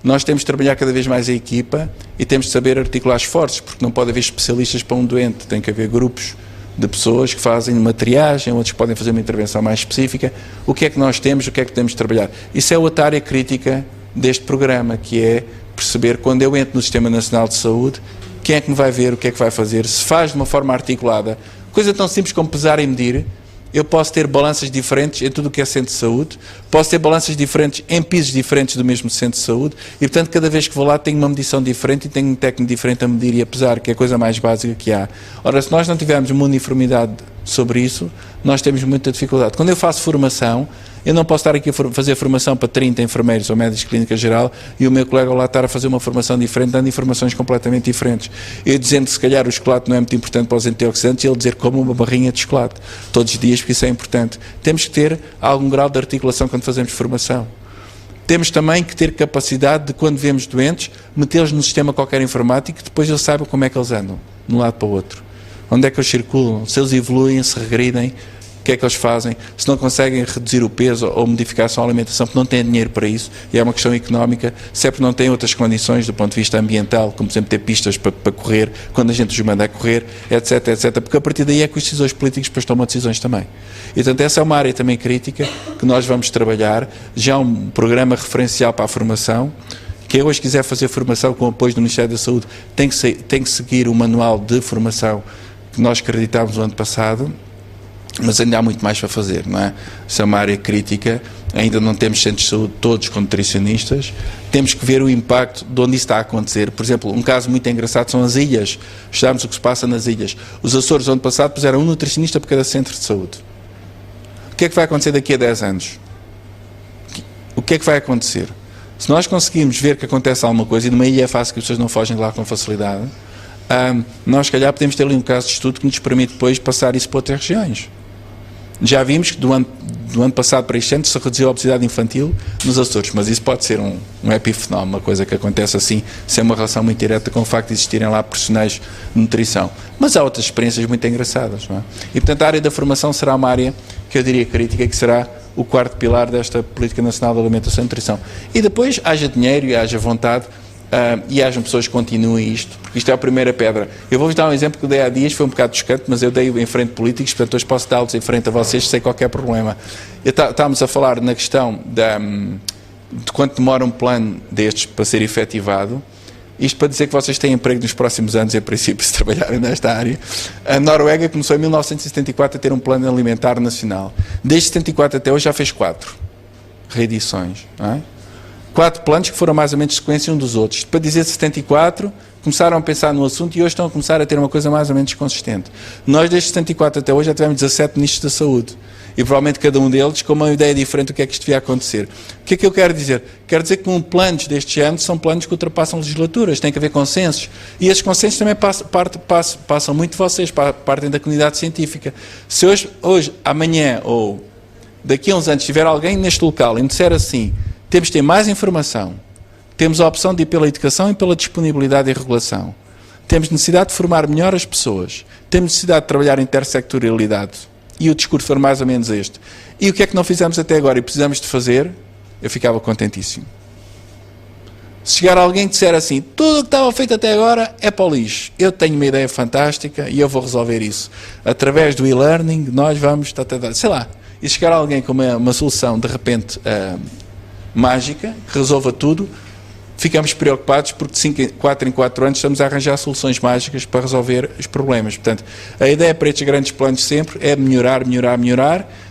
nós temos de trabalhar cada vez mais a equipa e temos de saber articular esforços, porque não pode haver especialistas para um doente, tem que haver grupos de pessoas que fazem uma triagem, outros podem fazer uma intervenção mais específica. O que é que nós temos, o que é que temos de trabalhar? Isso é outra área crítica deste programa, que é perceber, quando eu entro no Sistema Nacional de Saúde, quem é que me vai ver, o que é que vai fazer, se faz de uma forma articulada. Coisa tão simples como pesar e medir. Eu posso ter balanças diferentes em tudo o que é centro de saúde, posso ter balanças diferentes em pisos diferentes do mesmo centro de saúde e, portanto, cada vez que vou lá tenho uma medição diferente e tenho um técnico diferente a medir e a pesar, que é a coisa mais básica que há. Ora, se nós não tivermos uma uniformidade sobre isso, nós temos muita dificuldade. Quando eu faço formação, eu não posso estar aqui a fazer formação para 30 enfermeiros ou médicos de clínica geral e o meu colega lá estar a fazer uma formação diferente, dando informações completamente diferentes. Eu dizendo que se calhar o chocolate não é muito importante para os antioxidantes e ele dizer como uma barrinha de chocolate todos os dias, porque isso é importante. Temos que ter algum grau de articulação quando fazemos formação. Temos também que ter capacidade de, quando vemos doentes, metê-los num sistema qualquer informático e depois eles saibam como é que eles andam, de um lado para o outro. Onde é que eles circulam, se eles evoluem, se regridem, o que é que eles fazem, se não conseguem reduzir o peso ou modificar a sua alimentação porque não têm dinheiro para isso, e é uma questão económica, se é porque não têm outras condições do ponto de vista ambiental, como por exemplo ter pistas para correr, quando a gente os manda a correr, etc, etc, porque a partir daí é que os decisores políticos depois tomam decisões também. E portanto essa é uma área também crítica que nós vamos trabalhar, já há um programa referencial para a formação. Quem hoje quiser fazer formação com o apoio do Ministério da Saúde tem que seguir o manual de formação que nós acreditámos no ano passado. mas ainda há muito mais para fazer, não é? Isso é uma área crítica, ainda não temos centros de saúde todos com nutricionistas, temos que ver o impacto de onde isso está a acontecer. Por exemplo, um caso muito engraçado são as ilhas. Estudámos o que se passa nas ilhas. Os Açores, ano passado, puseram um nutricionista por cada centro de saúde. O que é que vai acontecer daqui a 10 anos? O que é que vai acontecer? Se nós conseguirmos ver que acontece alguma coisa, e numa ilha é fácil que as pessoas não fogem de lá com facilidade, nós, se calhar, podemos ter ali um caso de estudo que nos permite depois passar isso para outras regiões. Já vimos que do ano passado para este ano se reduziu a obesidade infantil nos Açores, mas isso pode ser um epifenómeno, uma coisa que acontece assim, sem uma relação muito direta com o facto de existirem lá profissionais de nutrição. Mas há outras experiências muito engraçadas, não é? E, portanto, a área da formação será uma área que eu diria crítica, que será o quarto pilar desta Política Nacional de Alimentação e Nutrição. E depois haja dinheiro e haja vontade, e hajam pessoas que continuem isto, porque isto é a primeira pedra. Eu vou-vos dar um exemplo que dei há dias, foi um bocado chocante, mas eu dei em frente de políticos, portanto hoje posso dá-los em frente a vocês sem qualquer problema. Estávamos a falar na questão de quanto demora um plano destes para ser efetivado. Isto para dizer que vocês têm emprego nos próximos anos, em princípio, se trabalharem nesta área. A Noruega começou em 1974 a ter um plano alimentar nacional. Desde 74 até hoje já fez 4 reedições, não é? 4 planos que foram mais ou menos sequência um dos outros. Para dizer 74, começaram a pensar no assunto e hoje estão a começar a ter uma coisa mais ou menos consistente. Nós, desde 74 até hoje, já tivemos 17 ministros da saúde. E provavelmente cada um deles com uma ideia diferente do que é que isto devia acontecer. O que é que eu quero dizer? Quero dizer que planos deste género são planos que ultrapassam legislaturas, tem que haver consensos. E esses consensos também passam muito de vocês, partem da comunidade científica. Se hoje, amanhã ou daqui a uns anos tiver alguém neste local e me disser assim: temos de ter mais informação, temos a opção de ir pela educação e pela disponibilidade e regulação, temos necessidade de formar melhor as pessoas, temos necessidade de trabalhar intersectorialidade, e o discurso for mais ou menos este, e o que é que não fizemos até agora e precisamos de fazer, eu ficava contentíssimo. Se chegar alguém que disser assim: tudo o que estava feito até agora é para o lixo, eu tenho uma ideia fantástica e eu vou resolver isso. Através do e-learning, nós vamos, sei lá, e se chegar alguém com uma solução, de repente, mágica, que resolva tudo, ficamos preocupados porque de 4 em 4 anos estamos a arranjar soluções mágicas para resolver os problemas. Portanto, a ideia para estes grandes planos sempre é melhorar,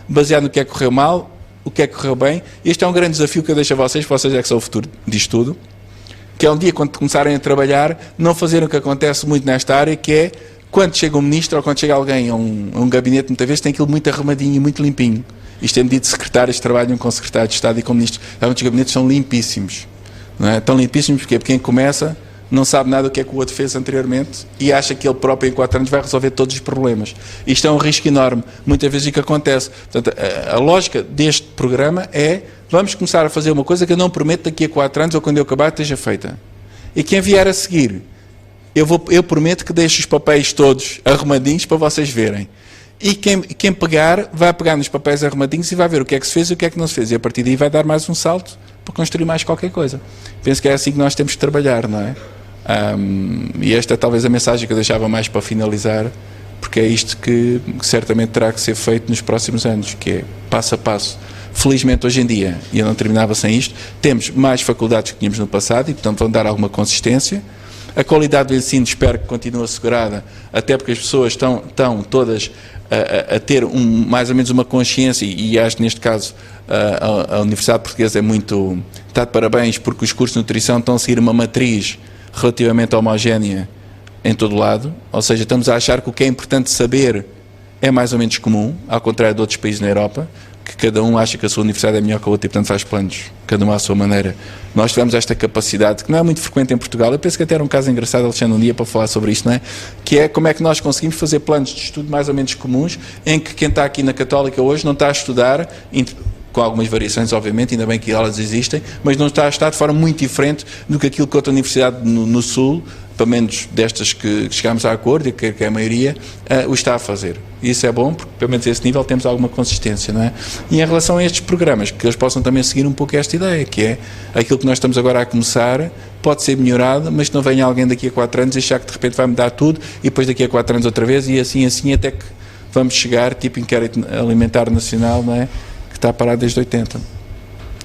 baseado no que é que correu mal, o que é que correu bem. Este é um grande desafio que eu deixo a vocês é que são o futuro disto tudo, que é um dia, quando começarem a trabalhar, não fazerem o que acontece muito nesta área, que é, quando chega um ministro ou quando chega alguém a um gabinete, muitas vezes tem aquilo muito arrumadinho e muito limpinho. Isto é medido de secretários que trabalham com secretários de Estado e com ministros. Os gabinetes são limpíssimos. Não é? Tão limpíssimos porque quem começa não sabe nada do que é que o outro fez anteriormente e acha que ele próprio em 4 anos vai resolver todos os problemas. Isto é um risco enorme. Muitas vezes o que acontece. Portanto, a lógica deste programa é: vamos começar a fazer uma coisa que eu não prometo daqui a 4 anos ou quando eu acabar esteja feita. E quem vier a seguir, eu prometo que deixo os papéis todos arrumadinhos para vocês verem. E quem pegar, vai pegar nos papéis arrumadinhos e vai ver o que é que se fez e o que é que não se fez. E a partir daí vai dar mais um salto para construir mais qualquer coisa. Penso que é assim que nós temos que trabalhar, não é? E esta é talvez a mensagem que eu deixava mais para finalizar, porque é isto que certamente terá que ser feito nos próximos anos, que é passo a passo. Felizmente hoje em dia, e eu não terminava sem isto, temos mais faculdades que tínhamos no passado e portanto vão dar alguma consistência. A qualidade do ensino espero que continue assegurada, até porque as pessoas estão todas a ter mais ou menos uma consciência, e acho que neste caso a Universidade Portuguesa está de parabéns, porque os cursos de nutrição estão a seguir uma matriz relativamente homogénea em todo o lado, ou seja, estamos a achar que o que é importante saber é mais ou menos comum, ao contrário de outros países na Europa, que cada um acha que a sua universidade é melhor que a outra e portanto faz planos, cada um à sua maneira. Nós tivemos esta capacidade, que não é muito frequente em Portugal. Eu penso que até era um caso engraçado, Alexandre, um dia para falar sobre isto, não é? Que é como é que nós conseguimos fazer planos de estudo mais ou menos comuns, em que quem está aqui na Católica hoje não está a estudar, com algumas variações obviamente, ainda bem que elas existem, mas não está a estar de forma muito diferente do que aquilo que outra universidade no Sul, pelo menos destas que chegámos a acordo, e que é a maioria, o está a fazer. E isso é bom, porque pelo menos a esse nível temos alguma consistência, não é? E em relação a estes programas, que eles possam também seguir um pouco esta ideia, que é aquilo que nós estamos agora a começar, pode ser melhorado, mas que não venha alguém daqui a 4 anos e achar que de repente vai mudar tudo, e depois daqui a 4 anos outra vez, e assim, até que vamos chegar, tipo inquérito alimentar nacional, não é? Que está parado desde 80.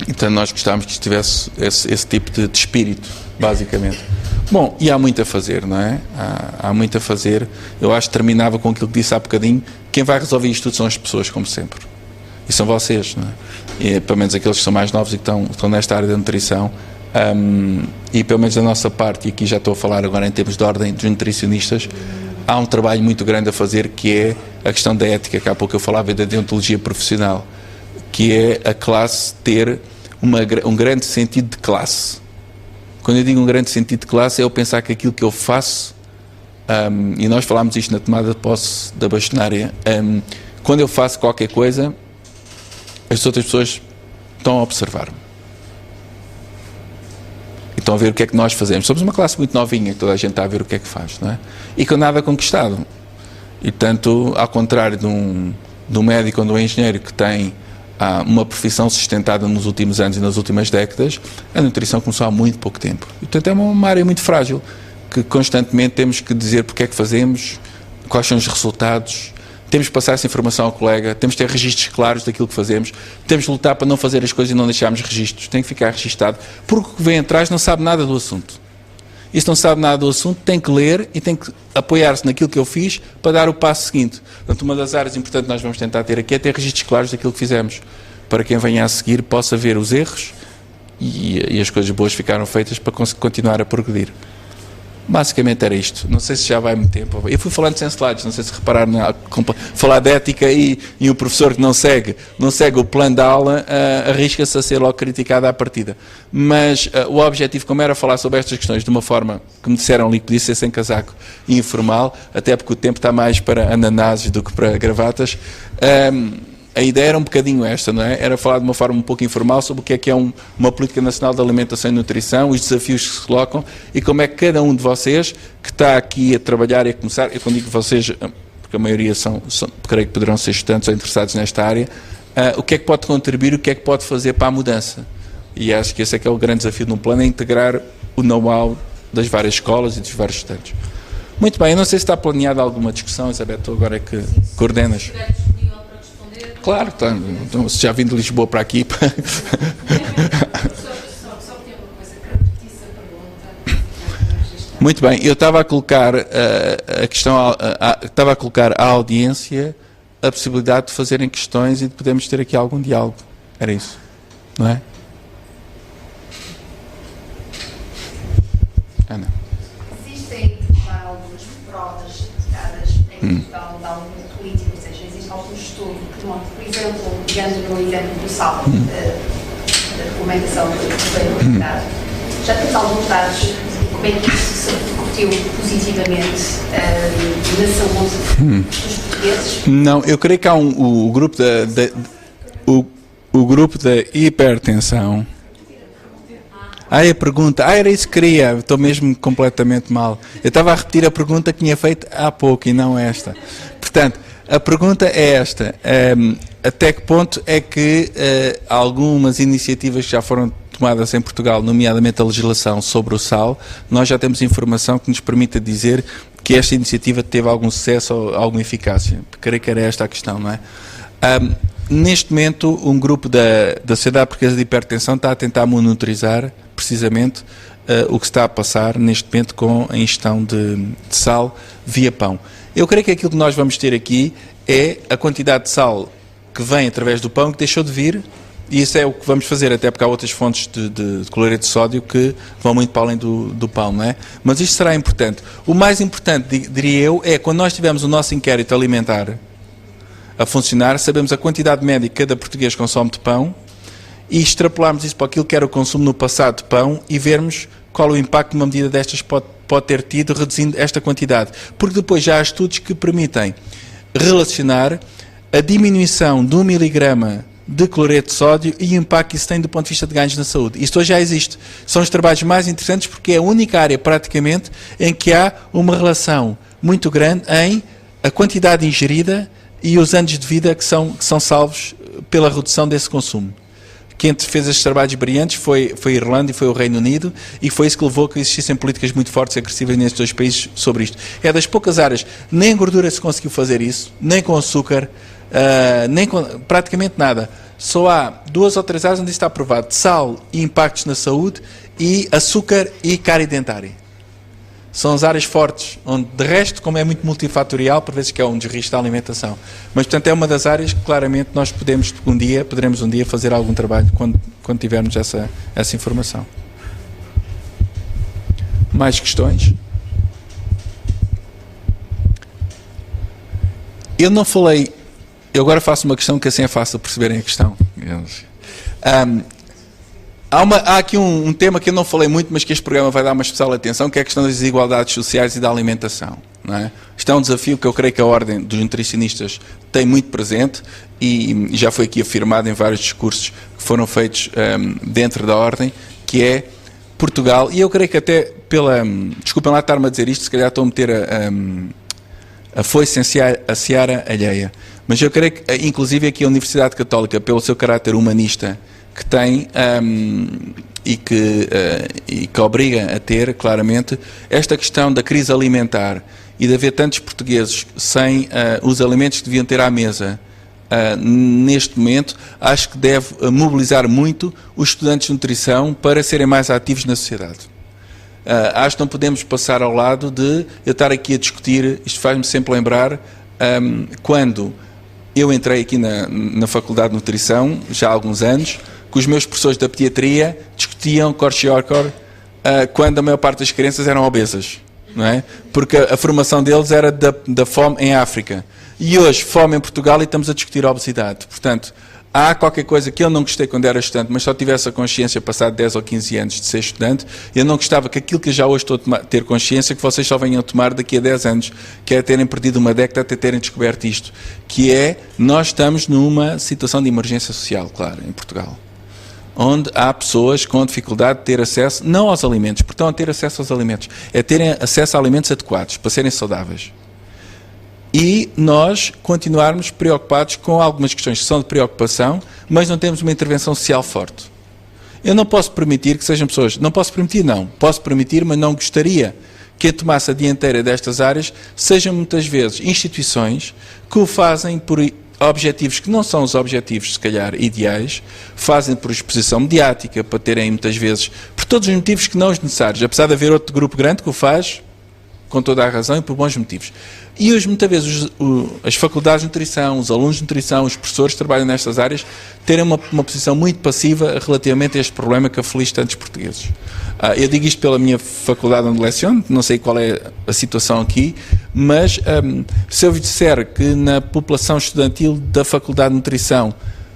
Então nós gostávamos que tivesse esse tipo de espírito, basicamente. Bom, e há muito a fazer, não é? Há muito a fazer. Eu acho que terminava com aquilo que disse há bocadinho. Quem vai resolver isto tudo são as pessoas, como sempre. E são vocês, não é? E, pelo menos aqueles que são mais novos e que estão nesta área da nutrição. E pelo menos da nossa parte, e aqui já estou a falar agora em termos de ordem dos nutricionistas, há um trabalho muito grande a fazer, que é a questão da ética, que há pouco eu falava da deontologia profissional, que é a classe ter um grande sentido de classe. Quando eu digo um grande sentido de classe, é eu pensar que aquilo que eu faço, e nós falámos isto na tomada de posse da bastonária, quando eu faço qualquer coisa, as outras pessoas estão a observar-me. E estão a ver o que é que nós fazemos. Somos uma classe muito novinha, toda a gente está a ver o que é que faz, não é? E com nada conquistado. E, portanto, ao contrário de um médico ou de um engenheiro que tem uma profissão sustentada nos últimos anos e nas últimas décadas, a nutrição começou há muito pouco tempo. E, portanto, é uma área muito frágil, que constantemente temos que dizer porque é que fazemos, quais são os resultados, temos que passar essa informação ao colega, temos que ter registros claros daquilo que fazemos, temos de lutar para não fazer as coisas e não deixarmos registros, tem que ficar registado, porque o que vem atrás não sabe nada do assunto. E se não sabe nada do assunto, tem que ler e tem que apoiar-se naquilo que eu fiz para dar o passo seguinte. Portanto, uma das áreas importantes que nós vamos tentar ter aqui é ter registros claros daquilo que fizemos, para quem venha a seguir possa ver os erros e as coisas boas ficaram feitas para continuar a progredir. Basicamente era isto. Não sei se já vai muito tempo. Eu fui falando sem slides, não sei se repararam, falar de ética e o professor que não segue o plano da aula, arrisca-se a ser logo criticado à partida. Mas o objetivo, como era falar sobre estas questões de uma forma que me disseram ali que podia ser sem casaco e informal, até porque o tempo está mais para ananases do que para gravatas, a ideia era um bocadinho esta, não é? Era falar de uma forma um pouco informal sobre o que é uma política nacional de alimentação e nutrição, os desafios que se colocam e como é que cada um de vocês que está aqui a trabalhar e a começar, eu quando digo vocês, porque a maioria creio que poderão ser estudantes ou interessados nesta área, o que é que pode contribuir, o que é que pode fazer para a mudança. E acho que esse é que é o grande desafio de um plano, é integrar o know-how das várias escolas e dos vários estudantes. Muito bem, eu não sei se está planeada alguma discussão, Isabel, tu agora é que coordenas. Claro, então, se já vim de Lisboa para aqui. Muito bem, eu estava a colocar a questão, estava a colocar à audiência a possibilidade de fazerem questões e de podermos ter aqui algum diálogo. Era isso, não é? Ana. Existem algumas provas certificadas em Portugal de alguma política, ou seja, existe algum estudo que mostra, por exemplo, pegando no exemplo do sal, da documentação que foi publicada, já temos alguns dados de como é que isso se repercutiu positivamente na saúde dos portugueses? Não, eu creio que há o grupo o grupo da hipertensão. A pergunta, era isso que queria, estou mesmo completamente mal. Eu estava a repetir a pergunta que tinha feito há pouco e não esta. Portanto, a pergunta é esta, até que ponto é que algumas iniciativas que já foram tomadas em Portugal, nomeadamente a legislação sobre o sal, nós já temos informação que nos permite dizer que esta iniciativa teve algum sucesso ou alguma eficácia. Creio que era esta a questão, não é? Neste momento, um grupo da Sociedade Portuguesa de Hipertensão está a tentar monitorizar precisamente o que se está a passar neste momento com a ingestão de sal via pão. Eu creio que aquilo que nós vamos ter aqui é a quantidade de sal que vem através do pão que deixou de vir, e isso é o que vamos fazer, até porque há outras fontes de cloreto de sódio que vão muito para além do pão, não é? Mas isto será importante. O mais importante, diria eu, é quando nós tivermos o nosso inquérito alimentar a funcionar, sabemos a quantidade média que cada português consome de pão e extrapolarmos isso para aquilo que era o consumo no passado de pão e vermos qual o impacto que uma medida destas pode ter tido reduzindo esta quantidade. Porque depois já há estudos que permitem relacionar a diminuição de 1 miligrama de cloreto de sódio e o impacto que isso tem do ponto de vista de ganhos na saúde. Isto hoje já existe. São os trabalhos mais interessantes porque é a única área praticamente em que há uma relação muito grande em a quantidade ingerida e os anos de vida que são salvos pela redução desse consumo. Quem fez estes trabalhos brilhantes foi a Irlanda e foi o Reino Unido, e foi isso que levou a que existissem políticas muito fortes e agressivas nestes dois países sobre isto. É das poucas áreas, nem em gordura se conseguiu fazer isso, nem com açúcar, nem com praticamente nada. Só há 2 ou 3 áreas onde isso está provado: sal e impactos na saúde, e açúcar e cárie dentária. são as áreas fortes, onde de resto, como é muito multifatorial, por vezes que é um desrisco da alimentação. Mas, portanto, é uma das áreas que claramente nós poderemos um dia fazer algum trabalho quando tivermos essa informação. Mais questões? Eu não falei, eu agora faço uma questão que assim é fácil perceberem a questão. Há aqui um tema que eu não falei muito, mas que este programa vai dar uma especial atenção, que é a questão das desigualdades sociais e da alimentação. Não é? Isto é um desafio que eu creio que a Ordem dos Nutricionistas tem muito presente e já foi aqui afirmado em vários discursos que foram feitos dentro da Ordem, que é Portugal, e eu creio que até desculpem lá estar-me a dizer isto, se calhar estou a meter a foice a seara alheia, mas eu creio que, inclusive aqui a Universidade Católica, pelo seu caráter humanista que tem e que obriga a ter, claramente, esta questão da crise alimentar e de haver tantos portugueses sem os alimentos que deviam ter à mesa neste momento, acho que deve mobilizar muito os estudantes de nutrição para serem mais ativos na sociedade. Acho que não podemos passar ao lado de eu estar aqui a discutir, isto faz-me sempre lembrar, quando eu entrei aqui na Faculdade de Nutrição, já há alguns anos, que os meus professores da pediatria discutiam kwashiorkor quando a maior parte das crianças eram obesas, não é? Porque a formação deles era da fome em África. E hoje, fome em Portugal e estamos a discutir a obesidade. Portanto, há qualquer coisa que eu não gostei quando era estudante, mas só tivesse a consciência passado 10 ou 15 anos de ser estudante, eu não gostava que aquilo que eu já hoje estou a ter consciência, que vocês só venham a tomar daqui a 10 anos, que é terem perdido uma década até terem descoberto isto, que é, nós estamos numa situação de emergência social, claro, em Portugal, onde há pessoas com dificuldade de ter acesso, não aos alimentos, porque estão a ter acesso aos alimentos, é terem acesso a alimentos adequados, para serem saudáveis. E nós continuarmos preocupados com algumas questões que são de preocupação, mas não temos uma intervenção social forte. Eu não posso permitir que sejam pessoas, posso permitir, mas não gostaria que a tomasse a dianteira destas áreas sejam muitas vezes instituições que o fazem por objetivos que não são os objetivos, se calhar, ideais, fazem por exposição mediática, para terem muitas vezes, por todos os motivos que não os necessários, apesar de haver outro grupo grande que o faz, com toda a razão e por bons motivos. E hoje, muitas vezes, as faculdades de nutrição, os alunos de nutrição, os professores que trabalham nestas áreas, terem uma posição muito passiva relativamente a este problema que aflige tantos portugueses. Eu digo isto pela minha faculdade onde leciono, não sei qual é a situação aqui, mas se eu vos disser que na população estudantil da faculdade de nutrição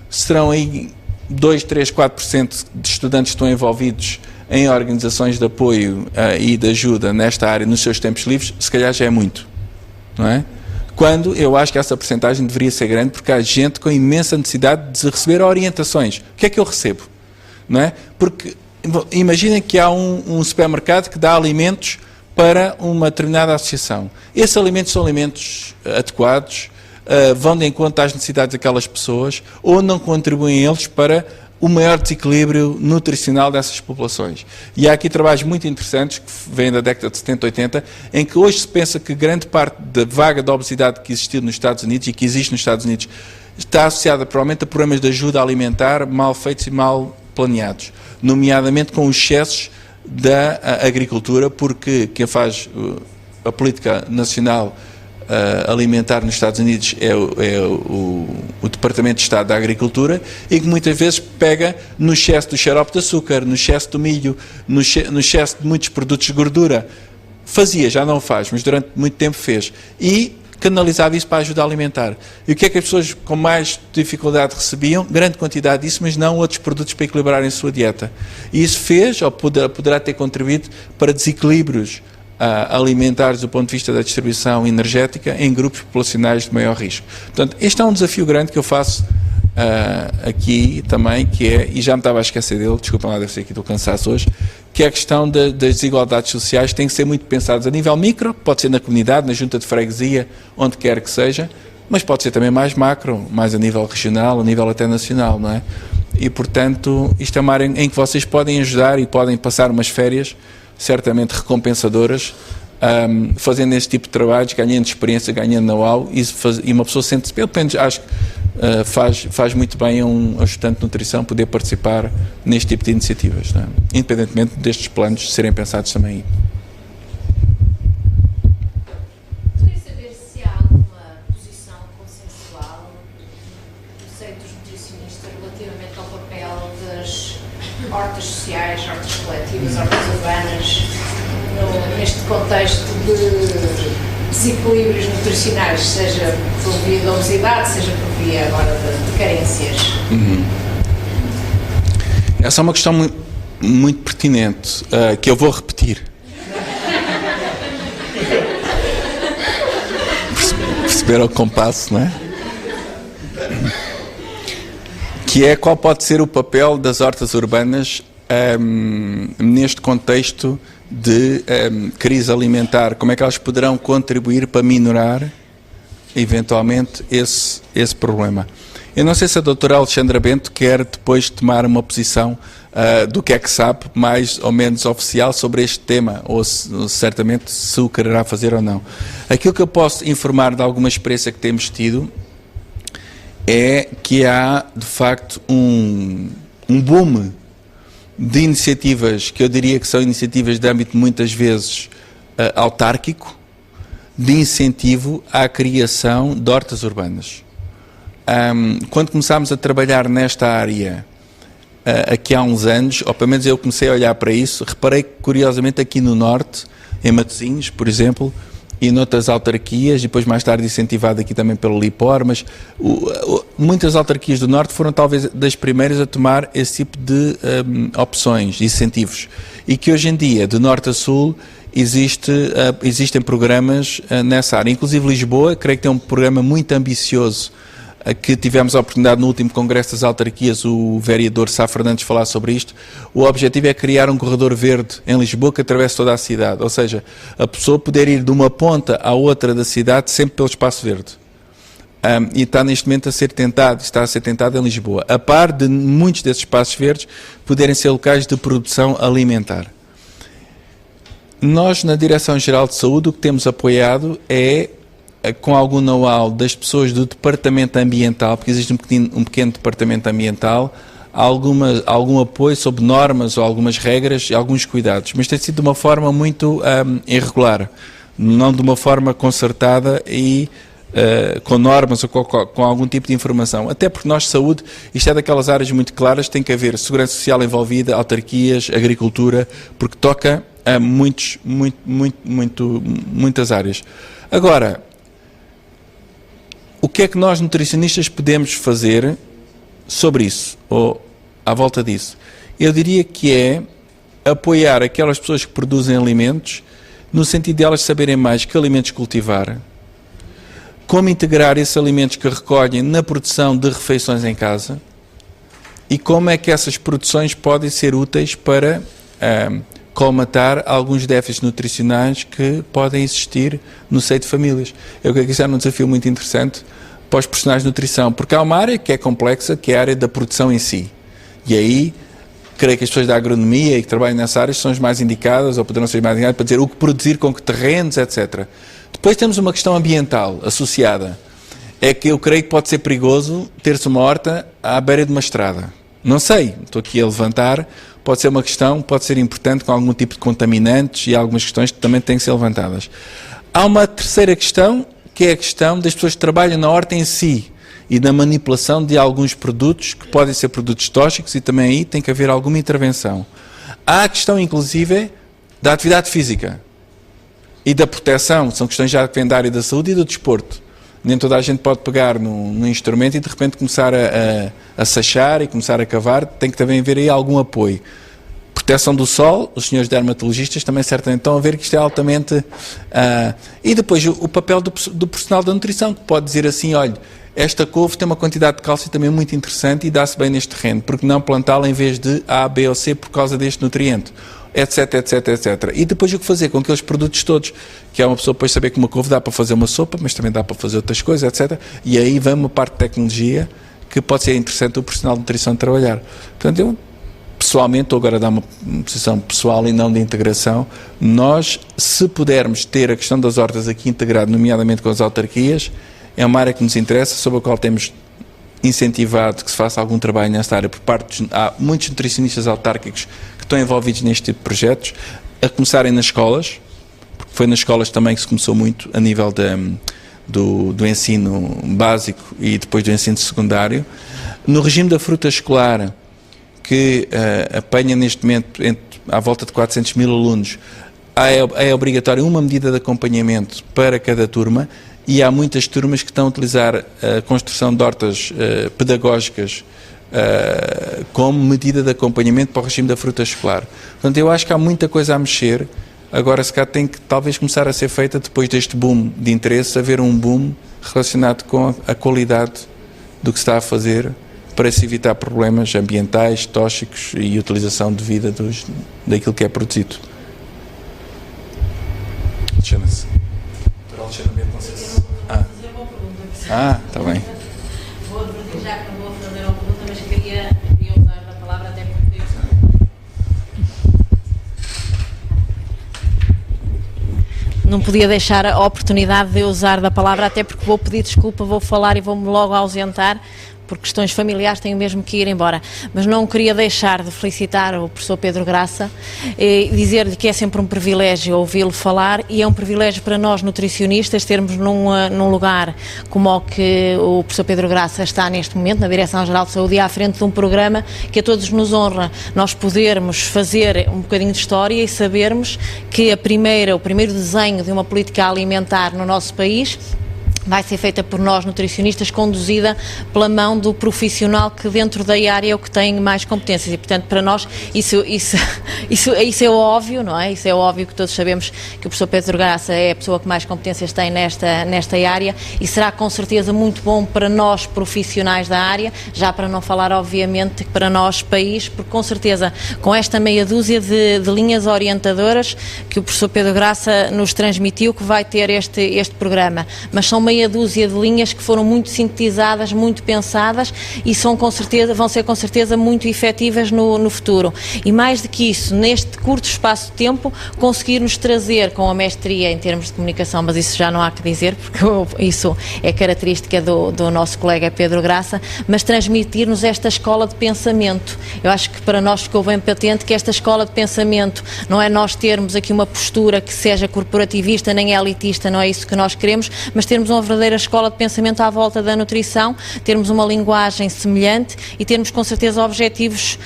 serão aí 2, 3, 4% de estudantes que estão envolvidos em organizações de apoio e de ajuda nesta área nos seus tempos livres, se calhar já é muito, não é? Quando eu acho que essa percentagem deveria ser grande, porque há gente com imensa necessidade de receber orientações. O que é que eu recebo? Não é? Porque imaginem que há um supermercado que dá alimentos para uma determinada associação. Esses alimentos são alimentos adequados, vão de encontro às necessidades daquelas pessoas, ou não contribuem eles para o maior desequilíbrio nutricional dessas populações. E há aqui trabalhos muito interessantes, que vêm da década de 70, 80, em que hoje se pensa que grande parte da vaga de obesidade que existiu nos Estados Unidos e que existe nos Estados Unidos está associada provavelmente a programas de ajuda alimentar mal feitos e mal planeados, nomeadamente com os excessos da agricultura, porque quem faz a política nacional alimentar nos Estados Unidos é o Departamento de Estado da Agricultura, e que muitas vezes pega no excesso do xarope de açúcar, no excesso do milho, no excesso de muitos produtos de gordura. Fazia, já não faz, mas durante muito tempo fez. E canalizava isso para a ajuda alimentar. E o que é que as pessoas com mais dificuldade recebiam? Grande quantidade disso, mas não outros produtos para equilibrarem a sua dieta. E isso fez, ou poderá ter contribuído para desequilíbrios alimentares do ponto de vista da distribuição energética em grupos populacionais de maior risco. Portanto, este é um desafio grande que eu faço aqui também, que é, e já me estava a esquecer dele, desculpem lá, deve ser aqui do cansaço hoje, que é a questão das desigualdades sociais, tem que ser muito pensadas a nível micro, pode ser na comunidade, na junta de freguesia, onde quer que seja, mas pode ser também mais macro, mais a nível regional, a nível até nacional, não é? E, portanto, isto é uma área em que vocês podem ajudar e podem passar umas férias certamente recompensadoras, fazendo este tipo de trabalhos, ganhando experiência, ganhando know-how, e uma pessoa sente-se, pelo menos acho que faz muito bem a um ajudante de nutrição poder participar neste tipo de iniciativas, não é? Independentemente destes planos serem pensados também aí. neste contexto de desequilíbrios nutricionais, seja por via da obesidade, seja por via agora de carências? Essa é uma questão muito pertinente, que eu vou repetir. Perceberam o compasso, não é? Que é qual pode ser o papel das hortas urbanas neste contexto de crise alimentar, como é que elas poderão contribuir para minorar eventualmente esse problema. Eu não sei se a doutora Alexandra Bento quer depois tomar uma posição do que é que sabe, mais ou menos oficial, sobre este tema, ou certamente se o quererá fazer ou não. Aquilo que eu posso informar de alguma experiência que temos tido é que há, de facto, um boom de iniciativas, que eu diria que são iniciativas de âmbito muitas vezes autárquico, de incentivo à criação de hortas urbanas. Quando começámos a trabalhar nesta área, aqui há uns anos, ou pelo menos eu comecei a olhar para isso, reparei que, curiosamente, aqui no Norte, em Matosinhos, por exemplo, e noutras autarquias, e depois mais tarde incentivado aqui também pelo LIPOR, mas muitas autarquias do Norte foram talvez das primeiras a tomar esse tipo de opções, incentivos, e que hoje em dia, de Norte a Sul, existem programas nessa área. Inclusive Lisboa, creio que tem um programa muito ambicioso, que tivemos a oportunidade no último Congresso das Autarquias, o vereador Sá Fernandes falar sobre isto. O objetivo é criar um corredor verde em Lisboa que atravesse toda a cidade, ou seja, a pessoa poder ir de uma ponta à outra da cidade sempre pelo espaço verde. E está neste momento está a ser tentado em Lisboa, a par de muitos desses espaços verdes poderem ser locais de produção alimentar. Nós, na Direção-Geral de Saúde, o que temos apoiado é, com algum know-how das pessoas do Departamento Ambiental, porque existe um pequeno Departamento Ambiental, algum apoio sobre normas ou algumas regras e alguns cuidados, mas tem sido de uma forma muito irregular, não de uma forma concertada e com normas ou com algum tipo de informação. Até porque nós, saúde, isto é daquelas áreas muito claras, tem que haver segurança social envolvida, autarquias, agricultura, porque toca a muitas áreas. Agora, o que é que nós nutricionistas podemos fazer sobre isso, ou à volta disso? Eu diria que é apoiar aquelas pessoas que produzem alimentos, no sentido de elas saberem mais que alimentos cultivar, como integrar esses alimentos que recolhem na produção de refeições em casa e como é que essas produções podem ser úteis para colmatar alguns déficits nutricionais que podem existir no seio de famílias. Eu creio que isso é um desafio muito interessante para os profissionais de nutrição, porque há uma área que é complexa, que é a área da produção em si. E aí, creio que as pessoas da agronomia e que trabalham nessa área são as mais indicadas, ou poderão ser mais indicadas, para dizer o que produzir, com que terrenos, etc. Depois temos uma questão ambiental associada. É que eu creio que pode ser perigoso ter-se uma horta à beira de uma estrada. Não sei, estou aqui a levantar, pode ser uma questão, pode ser importante com algum tipo de contaminantes e algumas questões que também têm que ser levantadas. Há uma terceira questão, que é a questão das pessoas que trabalham na horta em si e da manipulação de alguns produtos que podem ser produtos tóxicos e também aí tem que haver alguma intervenção. Há a questão, inclusive, da atividade física e da proteção, são questões já que vêm da área da saúde e do desporto. Nem toda a gente pode pegar num instrumento e de repente começar a sachar e começar a cavar, tem que também haver aí algum apoio. Proteção do sol, os senhores dermatologistas também certamente estão a ver que isto é altamente... e depois o papel do profissional da nutrição, que pode dizer assim, olha, esta couve tem uma quantidade de cálcio também muito interessante e dá-se bem neste terreno, porque não plantá-la em vez de A, B ou C por causa deste nutriente, etc, etc, etc. E depois o que fazer com aqueles produtos todos, que é uma pessoa depois saber que uma couve dá para fazer uma sopa, mas também dá para fazer outras coisas, etc. E aí vem uma parte de tecnologia que pode ser interessante o profissional de nutrição trabalhar. Portanto, eu pessoalmente, estou agora a dar uma posição pessoal e não de integração, nós, se pudermos ter a questão das hortas aqui integrado, nomeadamente com as autarquias, é uma área que nos interessa, sobre a qual temos incentivado que se faça algum trabalho nesta área por parte há muitos nutricionistas autárquicos que estão envolvidos neste tipo de projetos, a começarem nas escolas, porque foi nas escolas também que se começou muito a nível do ensino básico e depois do ensino secundário. No regime da fruta escolar, que apanha neste momento à volta de 400 mil alunos, é obrigatório uma medida de acompanhamento para cada turma, e há muitas turmas que estão a utilizar a construção de hortas pedagógicas como medida de acompanhamento para o regime da fruta escolar. Portanto, eu acho que há muita coisa a mexer. Agora, se calhar, tem que talvez começar a ser feita, depois deste boom de interesse, haver um boom relacionado com a qualidade do que se está a fazer para se evitar problemas ambientais, tóxicos e utilização devida daquilo que é produzido. Chama-se. Está bem. Vou advertir já que não vou fazer uma pergunta, mas queria usar a palavra até porque não podia deixar a oportunidade de usar da palavra, até porque vou pedir desculpa, vou falar e vou-me logo ausentar, por questões familiares tenho mesmo que ir embora. Mas não queria deixar de felicitar o professor Pedro Graça e dizer-lhe que é sempre um privilégio ouvi-lo falar, e é um privilégio para nós nutricionistas termos num lugar como o que o professor Pedro Graça está neste momento, na Direção-Geral de Saúde, e à frente de um programa que a todos nos honra. Nós podermos fazer um bocadinho de história e sabermos que o primeiro desenho de uma política alimentar no nosso país vai ser feita por nós nutricionistas, conduzida pela mão do profissional que dentro da área é o que tem mais competências, e portanto para nós isso é óbvio, não é? Isso é óbvio, que todos sabemos que o professor Pedro Graça é a pessoa que mais competências tem nesta área, e será com certeza muito bom para nós profissionais da área, já para não falar obviamente para nós país, porque com certeza com esta meia dúzia de linhas orientadoras que o professor Pedro Graça nos transmitiu, que vai ter este programa, mas são meia dúzia de linhas que foram muito sintetizadas, muito pensadas, e vão ser com certeza muito efetivas no futuro. E mais do que isso, neste curto espaço de tempo, conseguir-nos trazer com a mestria em termos de comunicação, mas isso já não há que dizer, porque isso é característica do nosso colega Pedro Graça, mas transmitir-nos esta escola de pensamento. Eu acho que para nós ficou bem patente que esta escola de pensamento não é nós termos aqui uma postura que seja corporativista nem elitista, não é isso que nós queremos, mas termos uma verdadeira escola de pensamento à volta da nutrição, termos uma linguagem semelhante e termos com certeza objetivos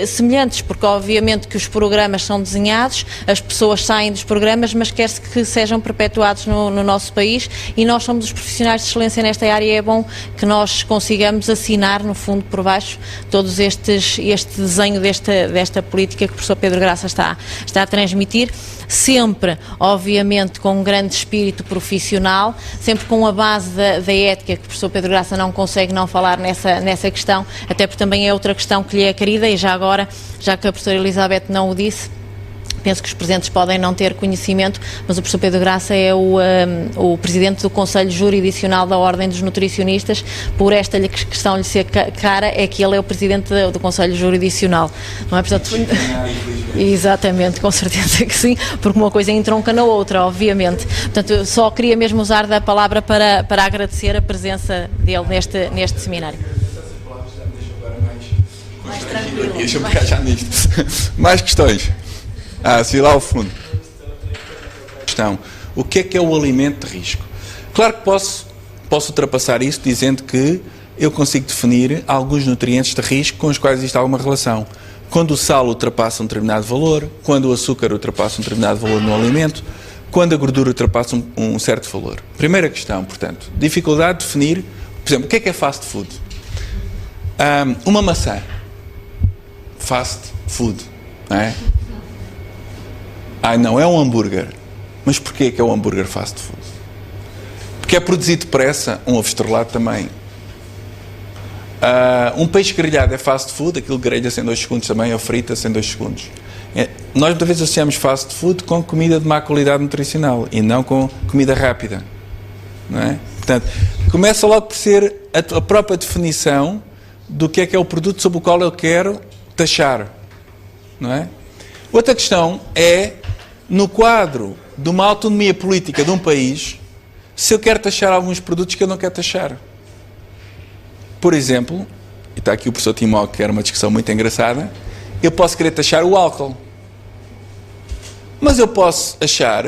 semelhantes, porque obviamente que os programas são desenhados, as pessoas saem dos programas, mas quer-se que sejam perpetuados no nosso país, e nós somos os profissionais de excelência nesta área, e é bom que nós consigamos assinar no fundo por baixo todos este desenho desta política que o professor Pedro Graça está a transmitir, sempre obviamente com um grande espírito profissional, sempre com a base da ética, que o professor Pedro Graça não consegue não falar nessa questão, até porque também é outra questão que lhe é querida, e já agora, já que a professora Elizabeth não o disse, penso que os presentes podem não ter conhecimento, mas o professor Pedro Graça é o presidente do Conselho Jurisdicional da Ordem dos Nutricionistas. Por esta questão lhe ser cara, é que ele é o presidente do Conselho Jurisdicional, não é? Portanto, exatamente, com certeza que sim, porque uma coisa entronca na outra, obviamente. Portanto, eu só queria mesmo usar da palavra para agradecer a presença dele neste seminário. Mais tranquilo. Deixa-me ficar já nisto. Mais questões? Sim, lá ao fundo. Questão: o que é o alimento de risco? Claro que posso ultrapassar isso dizendo que eu consigo definir alguns nutrientes de risco com os quais existe alguma relação. Quando o sal ultrapassa um determinado valor, quando o açúcar ultrapassa um determinado valor no alimento, quando a gordura ultrapassa um certo valor. Primeira questão, portanto, dificuldade de definir, por exemplo, o que é fast food? Uma maçã. Fast food, não é? Não, é um hambúrguer. Mas porquê que é um hambúrguer fast food? Porque é produzido depressa, um ovo estrelado também. Um peixe grelhado é fast food, aquilo grelha-se em 2 segundos também, ou frita-se em 2 segundos. Nós muitas vezes associamos fast food com comida de má qualidade nutricional e não com comida rápida, não é? Portanto, começa logo por ser a própria definição do que é o produto sobre o qual eu quero taxar, não é? Outra questão é, no quadro de uma autonomia política de um país, se eu quero taxar alguns produtos que eu não quero taxar. Por exemplo, e está aqui o professor Timó, que era uma discussão muito engraçada, eu posso querer taxar o álcool. Mas eu posso achar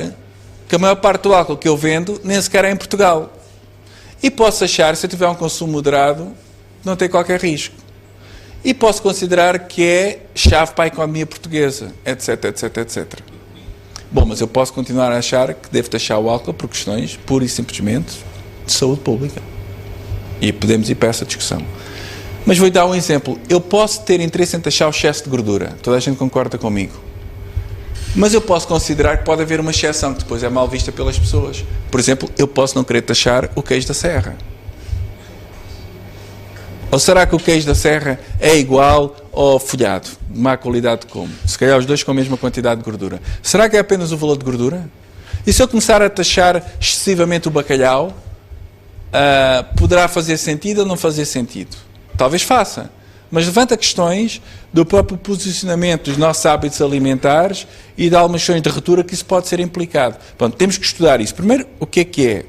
que a maior parte do álcool que eu vendo nem sequer é em Portugal. E posso achar, se eu tiver um consumo moderado, não tem qualquer risco. E posso considerar que é chave para a economia portuguesa, etc, etc, etc. Bom, mas eu posso continuar a achar que devo taxar o álcool por questões, pura e simplesmente, de saúde pública. E podemos ir para essa discussão. Mas vou-lhe dar um exemplo. Eu posso ter interesse em taxar o excesso de gordura. Toda a gente concorda comigo. Mas eu posso considerar que pode haver uma exceção que depois é mal vista pelas pessoas. Por exemplo, eu posso não querer taxar o queijo da serra. Ou será que o queijo da serra é igual ao folhado, de má qualidade como? Se calhar os dois com a mesma quantidade de gordura. Será que é apenas o valor de gordura? E se eu começar a taxar excessivamente o bacalhau, poderá fazer sentido ou não fazer sentido? Talvez faça. Mas levanta questões do próprio posicionamento dos nossos hábitos alimentares e de algumas questões de ruptura que isso pode ser implicado. Pronto, temos que estudar isso. Primeiro, o que é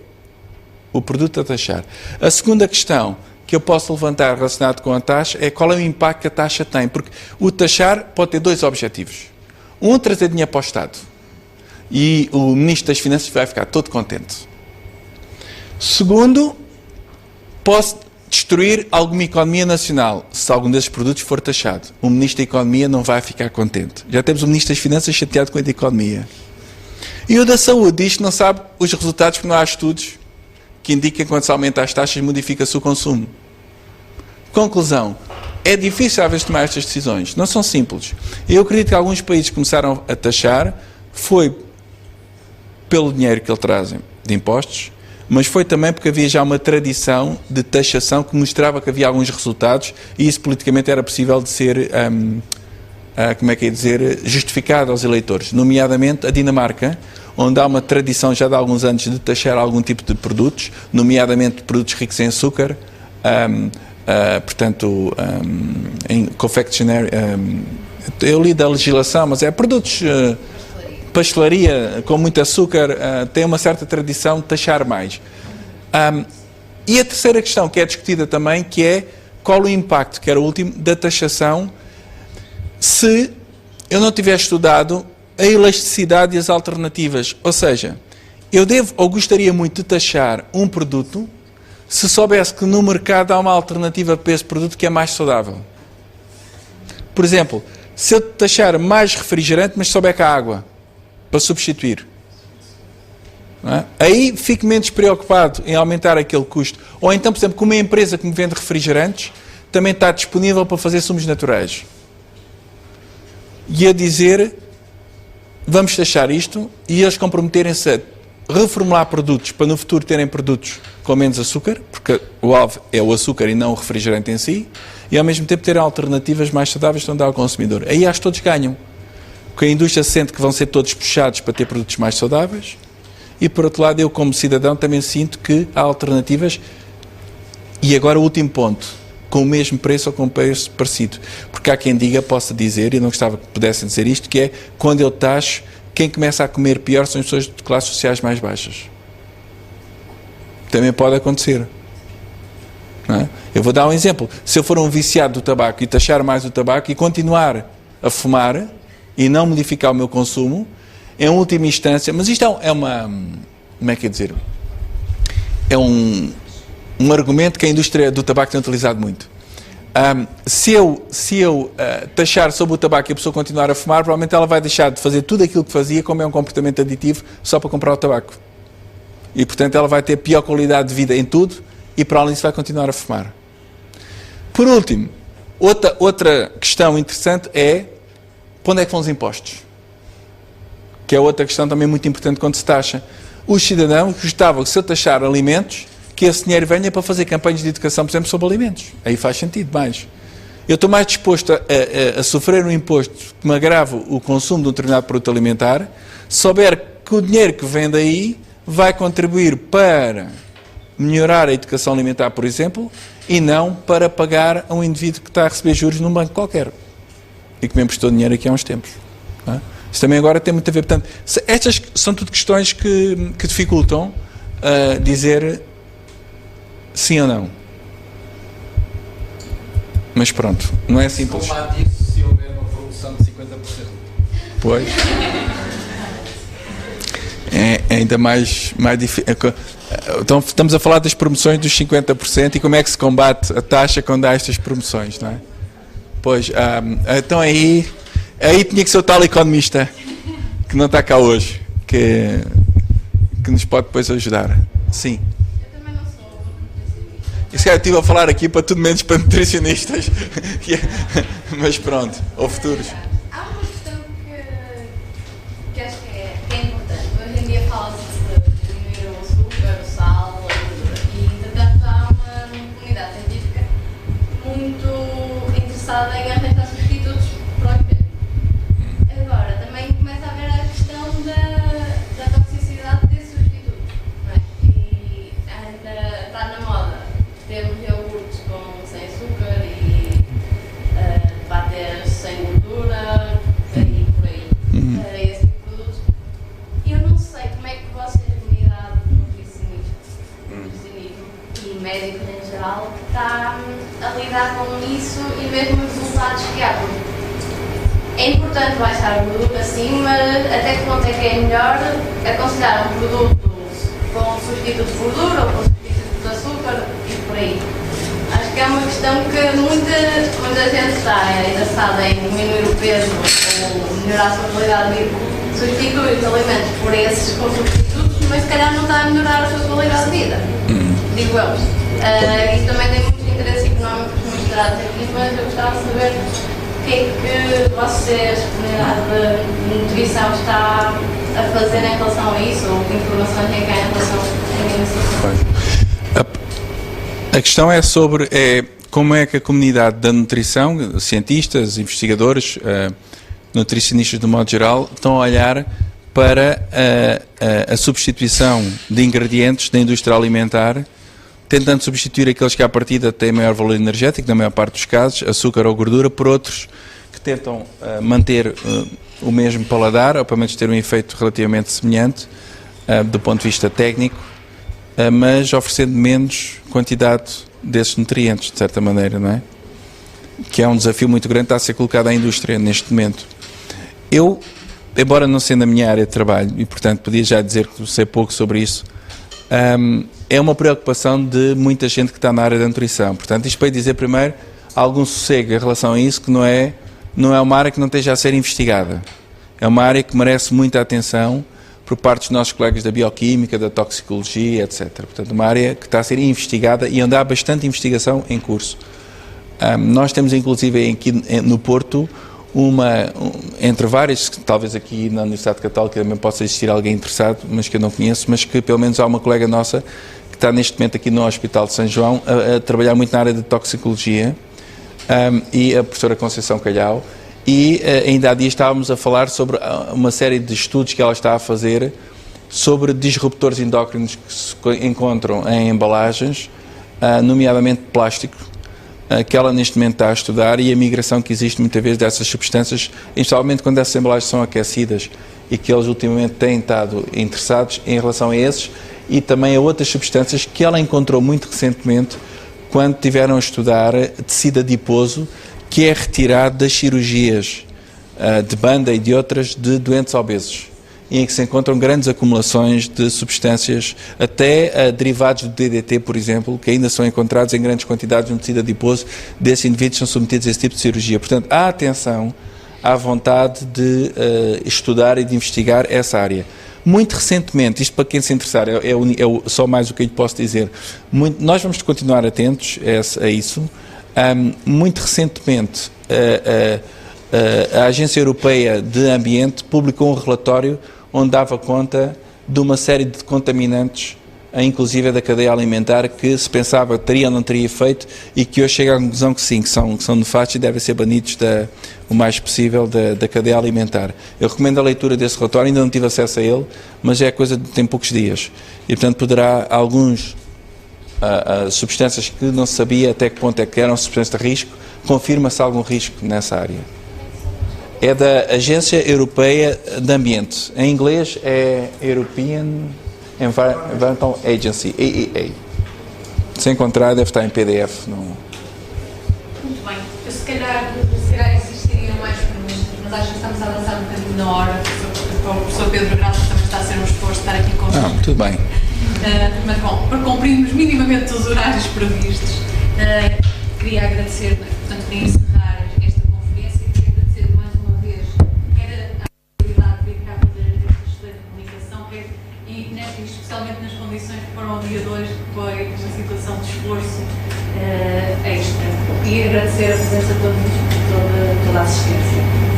o produto a taxar? A segunda questão que eu posso levantar relacionado com a taxa é qual é o impacto que a taxa tem. Porque o taxar pode ter dois objetivos. Um, trazer dinheiro para o Estado. E o Ministro das Finanças vai ficar todo contente. Segundo, posso destruir alguma economia nacional se algum desses produtos for taxado. O Ministro da Economia não vai ficar contente. Já temos o Ministro das Finanças chateado com a economia. E o da Saúde diz que não sabe os resultados porque não há estudos que indiquem que quando se aumenta as taxas modifica-se o consumo. Conclusão. É difícil às vezes tomar estas decisões. Não são simples. Eu acredito que alguns países começaram a taxar foi pelo dinheiro que eles trazem de impostos, mas foi também porque havia já uma tradição de taxação que mostrava que havia alguns resultados e isso politicamente era possível de ser, justificado aos eleitores. Nomeadamente a Dinamarca, onde há uma tradição já de alguns anos de taxar algum tipo de produtos, nomeadamente produtos ricos em açúcar, em confectionery, eu li da legislação, mas é produtos... pastelaria com muito açúcar tem uma certa tradição de taxar mais. E a terceira questão que é discutida também, que é qual o impacto, que era o último, da taxação se eu não tiver estudado a elasticidade e as alternativas. Ou seja, eu devo ou gostaria muito de taxar um produto se soubesse que no mercado há uma alternativa para esse produto que é mais saudável. Por exemplo, se eu taxar mais refrigerante, mas souber que há água para substituir. Não é? Aí fico menos preocupado em aumentar aquele custo. Ou então, por exemplo, como uma empresa que me vende refrigerantes também está disponível para fazer sumos naturais. E a dizer, vamos taxar isto, e eles comprometerem-se a reformular produtos para no futuro terem produtos com menos açúcar, porque o alvo é o açúcar e não o refrigerante em si, e ao mesmo tempo terem alternativas mais saudáveis para dar ao consumidor. Aí acho que todos ganham. Porque a indústria sente que vão ser todos puxados para ter produtos mais saudáveis e, por outro lado, eu como cidadão também sinto que há alternativas. E agora o último ponto, com o mesmo preço ou com um preço parecido. Porque há quem diga, possa dizer, e não gostava que pudessem dizer isto, que é, quando eu taxo, quem começa a comer pior são as pessoas de classes sociais mais baixas. Também pode acontecer. Não é? Eu vou dar um exemplo. Se eu for um viciado do tabaco e taxar mais o tabaco e continuar a fumar e não modificar o meu consumo, em última instância, mas isto é uma, como é que é dizer? É um argumento que a indústria do tabaco tem utilizado muito. Se eu taxar sobre o tabaco e a pessoa continuar a fumar, provavelmente ela vai deixar de fazer tudo aquilo que fazia, como é um comportamento aditivo, só para comprar o tabaco. E, portanto, ela vai ter pior qualidade de vida em tudo e, para além disso, vai continuar a fumar. Por último, outra questão interessante é para onde é que vão os impostos? Que é outra questão também muito importante quando se taxa. Os cidadãos gostavam que, se eu taxar alimentos, que esse dinheiro venha para fazer campanhas de educação, por exemplo, sobre alimentos. Aí faz sentido mais. Eu estou mais disposto a sofrer um imposto que me agrava o consumo de um determinado produto alimentar, se souber que o dinheiro que vem daí vai contribuir para melhorar a educação alimentar, por exemplo, e não para pagar a um indivíduo que está a receber juros num banco qualquer e que me emprestou dinheiro aqui há uns tempos. Não é? Isso também agora tem muito a ver. Portanto, estas são tudo questões que dificultam dizer sim ou não. Mas pronto, não é simples. Combate isso se houver uma promoção de 50%. Pois. É ainda mais difícil. Então, estamos a falar das promoções dos 50% e como é que se combate a taxa quando há estas promoções, não é? Pois, então aí tinha que ser o tal economista que não está cá hoje, que nos pode depois ajudar. Sim. Eu também não sou nutricionista. Isso que eu estive a falar aqui para tudo menos para nutricionistas. Mas pronto, ou futuros. Há uma questão que acho que é importante. Hoje em dia fala-se de diminuir o açúcar, o sal, a gordura. E, entretanto, há uma comunidade científica muito interessada em arranjar substitutos para o alimento. Agora, também começa a haver a questão da toxicidade desses substitutos. Não é? E ainda está na moda. Temos iogurtes sem açúcar e bater sem gordura e por aí. Esse tipo de produtos. Eu não sei como é que vocês, comunidade nutricionismo e médicos em geral, está a lidar com isso e mesmo os resultados que há. É importante baixar o produto assim, mas até que ponto é que é melhor aconselhar um produto com substituto de gordura ou com substituto de açúcar e por aí. Acho que é uma questão que muita gente está interessada em diminuir o peso ou melhorar a sua qualidade de vida, substitui os alimentos por esses com substitutos, mas se calhar não está a melhorar a sua qualidade de vida, digo eu. Isso também tem muitos interesses económicos mostrados aqui, mas eu gostava de saber o que é que vocês, comunidade de nutrição, está a fazer em relação a isso, ou que informações é que há em relação a isso. A questão é sobre como é que a comunidade da nutrição, cientistas, investigadores, nutricionistas de modo geral, estão a olhar para a substituição de ingredientes da indústria alimentar, tentando substituir aqueles que à partida têm maior valor energético, na maior parte dos casos, açúcar ou gordura, por outros que tentam manter o mesmo paladar, ou pelo menos ter um efeito relativamente semelhante do ponto de vista técnico, mas oferecendo menos quantidade desses nutrientes, de certa maneira, não é? Que é um desafio muito grande que está a ser colocado à indústria neste momento. Eu, embora não sendo a minha área de trabalho, e portanto podia já dizer que sei pouco sobre isso, é uma preocupação de muita gente que está na área da nutrição. Portanto, isto para dizer primeiro algum sossego em relação a isso, que não é uma área que não esteja a ser investigada. É uma área que merece muita atenção por parte dos nossos colegas da bioquímica, da toxicologia, etc. Portanto, uma área que está a ser investigada e onde há bastante investigação em curso. Nós temos, inclusive, aqui no Porto, entre várias, talvez aqui na Universidade Católica também possa existir alguém interessado, mas que eu não conheço, mas que pelo menos há uma colega nossa que está neste momento aqui no Hospital de São João a trabalhar muito na área de toxicologia, e a professora Conceição Calhau, e ainda há dias estávamos a falar sobre uma série de estudos que ela está a fazer sobre disruptores endócrinos que se encontram em embalagens, nomeadamente plástico, que ela neste momento está a estudar, e a migração que existe muitas vezes dessas substâncias, especialmente quando essas embalagens são aquecidas, e que eles ultimamente têm estado interessados em relação a esses, e também a outras substâncias que ela encontrou muito recentemente quando tiveram a estudar tecido adiposo, que é retirado das cirurgias de banda e de outras de doentes obesos, e em que se encontram grandes acumulações de substâncias, até derivados do DDT, por exemplo, que ainda são encontrados em grandes quantidades no tecido adiposo desses indivíduos que são submetidos a esse tipo de cirurgia. Portanto, há atenção, há vontade de estudar e de investigar essa área. Muito recentemente, isto para quem se interessar, só mais o que eu lhe posso dizer, nós vamos continuar atentos a isso. Muito recentemente, a Agência Europeia de Ambiente publicou um relatório onde dava conta de uma série de contaminantes, inclusive da cadeia alimentar, que se pensava teria ou não teria efeito, e que hoje chega à conclusão que sim, que são nefastos e devem ser banidos o mais possível da cadeia alimentar. Eu recomendo a leitura desse relatório, ainda não tive acesso a ele, mas é coisa de tem poucos dias, e portanto poderá alguns substâncias que não se sabia até que ponto é que eram substâncias de risco, confirma-se algum risco nessa área. É da Agência Europeia de Ambiente. Em inglês é European Environmental Agency, EEA. Se encontrar, deve estar em PDF. Não... Muito bem. Eu se calhar existiriam mais perguntas, mas acho que estamos a avançar um bocadinho na hora. O professor Pedro Graça também está a ser um esforço de estar aqui connosco. Tudo bem. Mas bom, para cumprirmos minimamente os horários previstos, queria agradecer, portanto, queria encerrar esta conferência e queria agradecer mais uma vez a possibilidade de vir cá fazer situação de esforço extra. E agradecer a presença de todos por toda a assistência.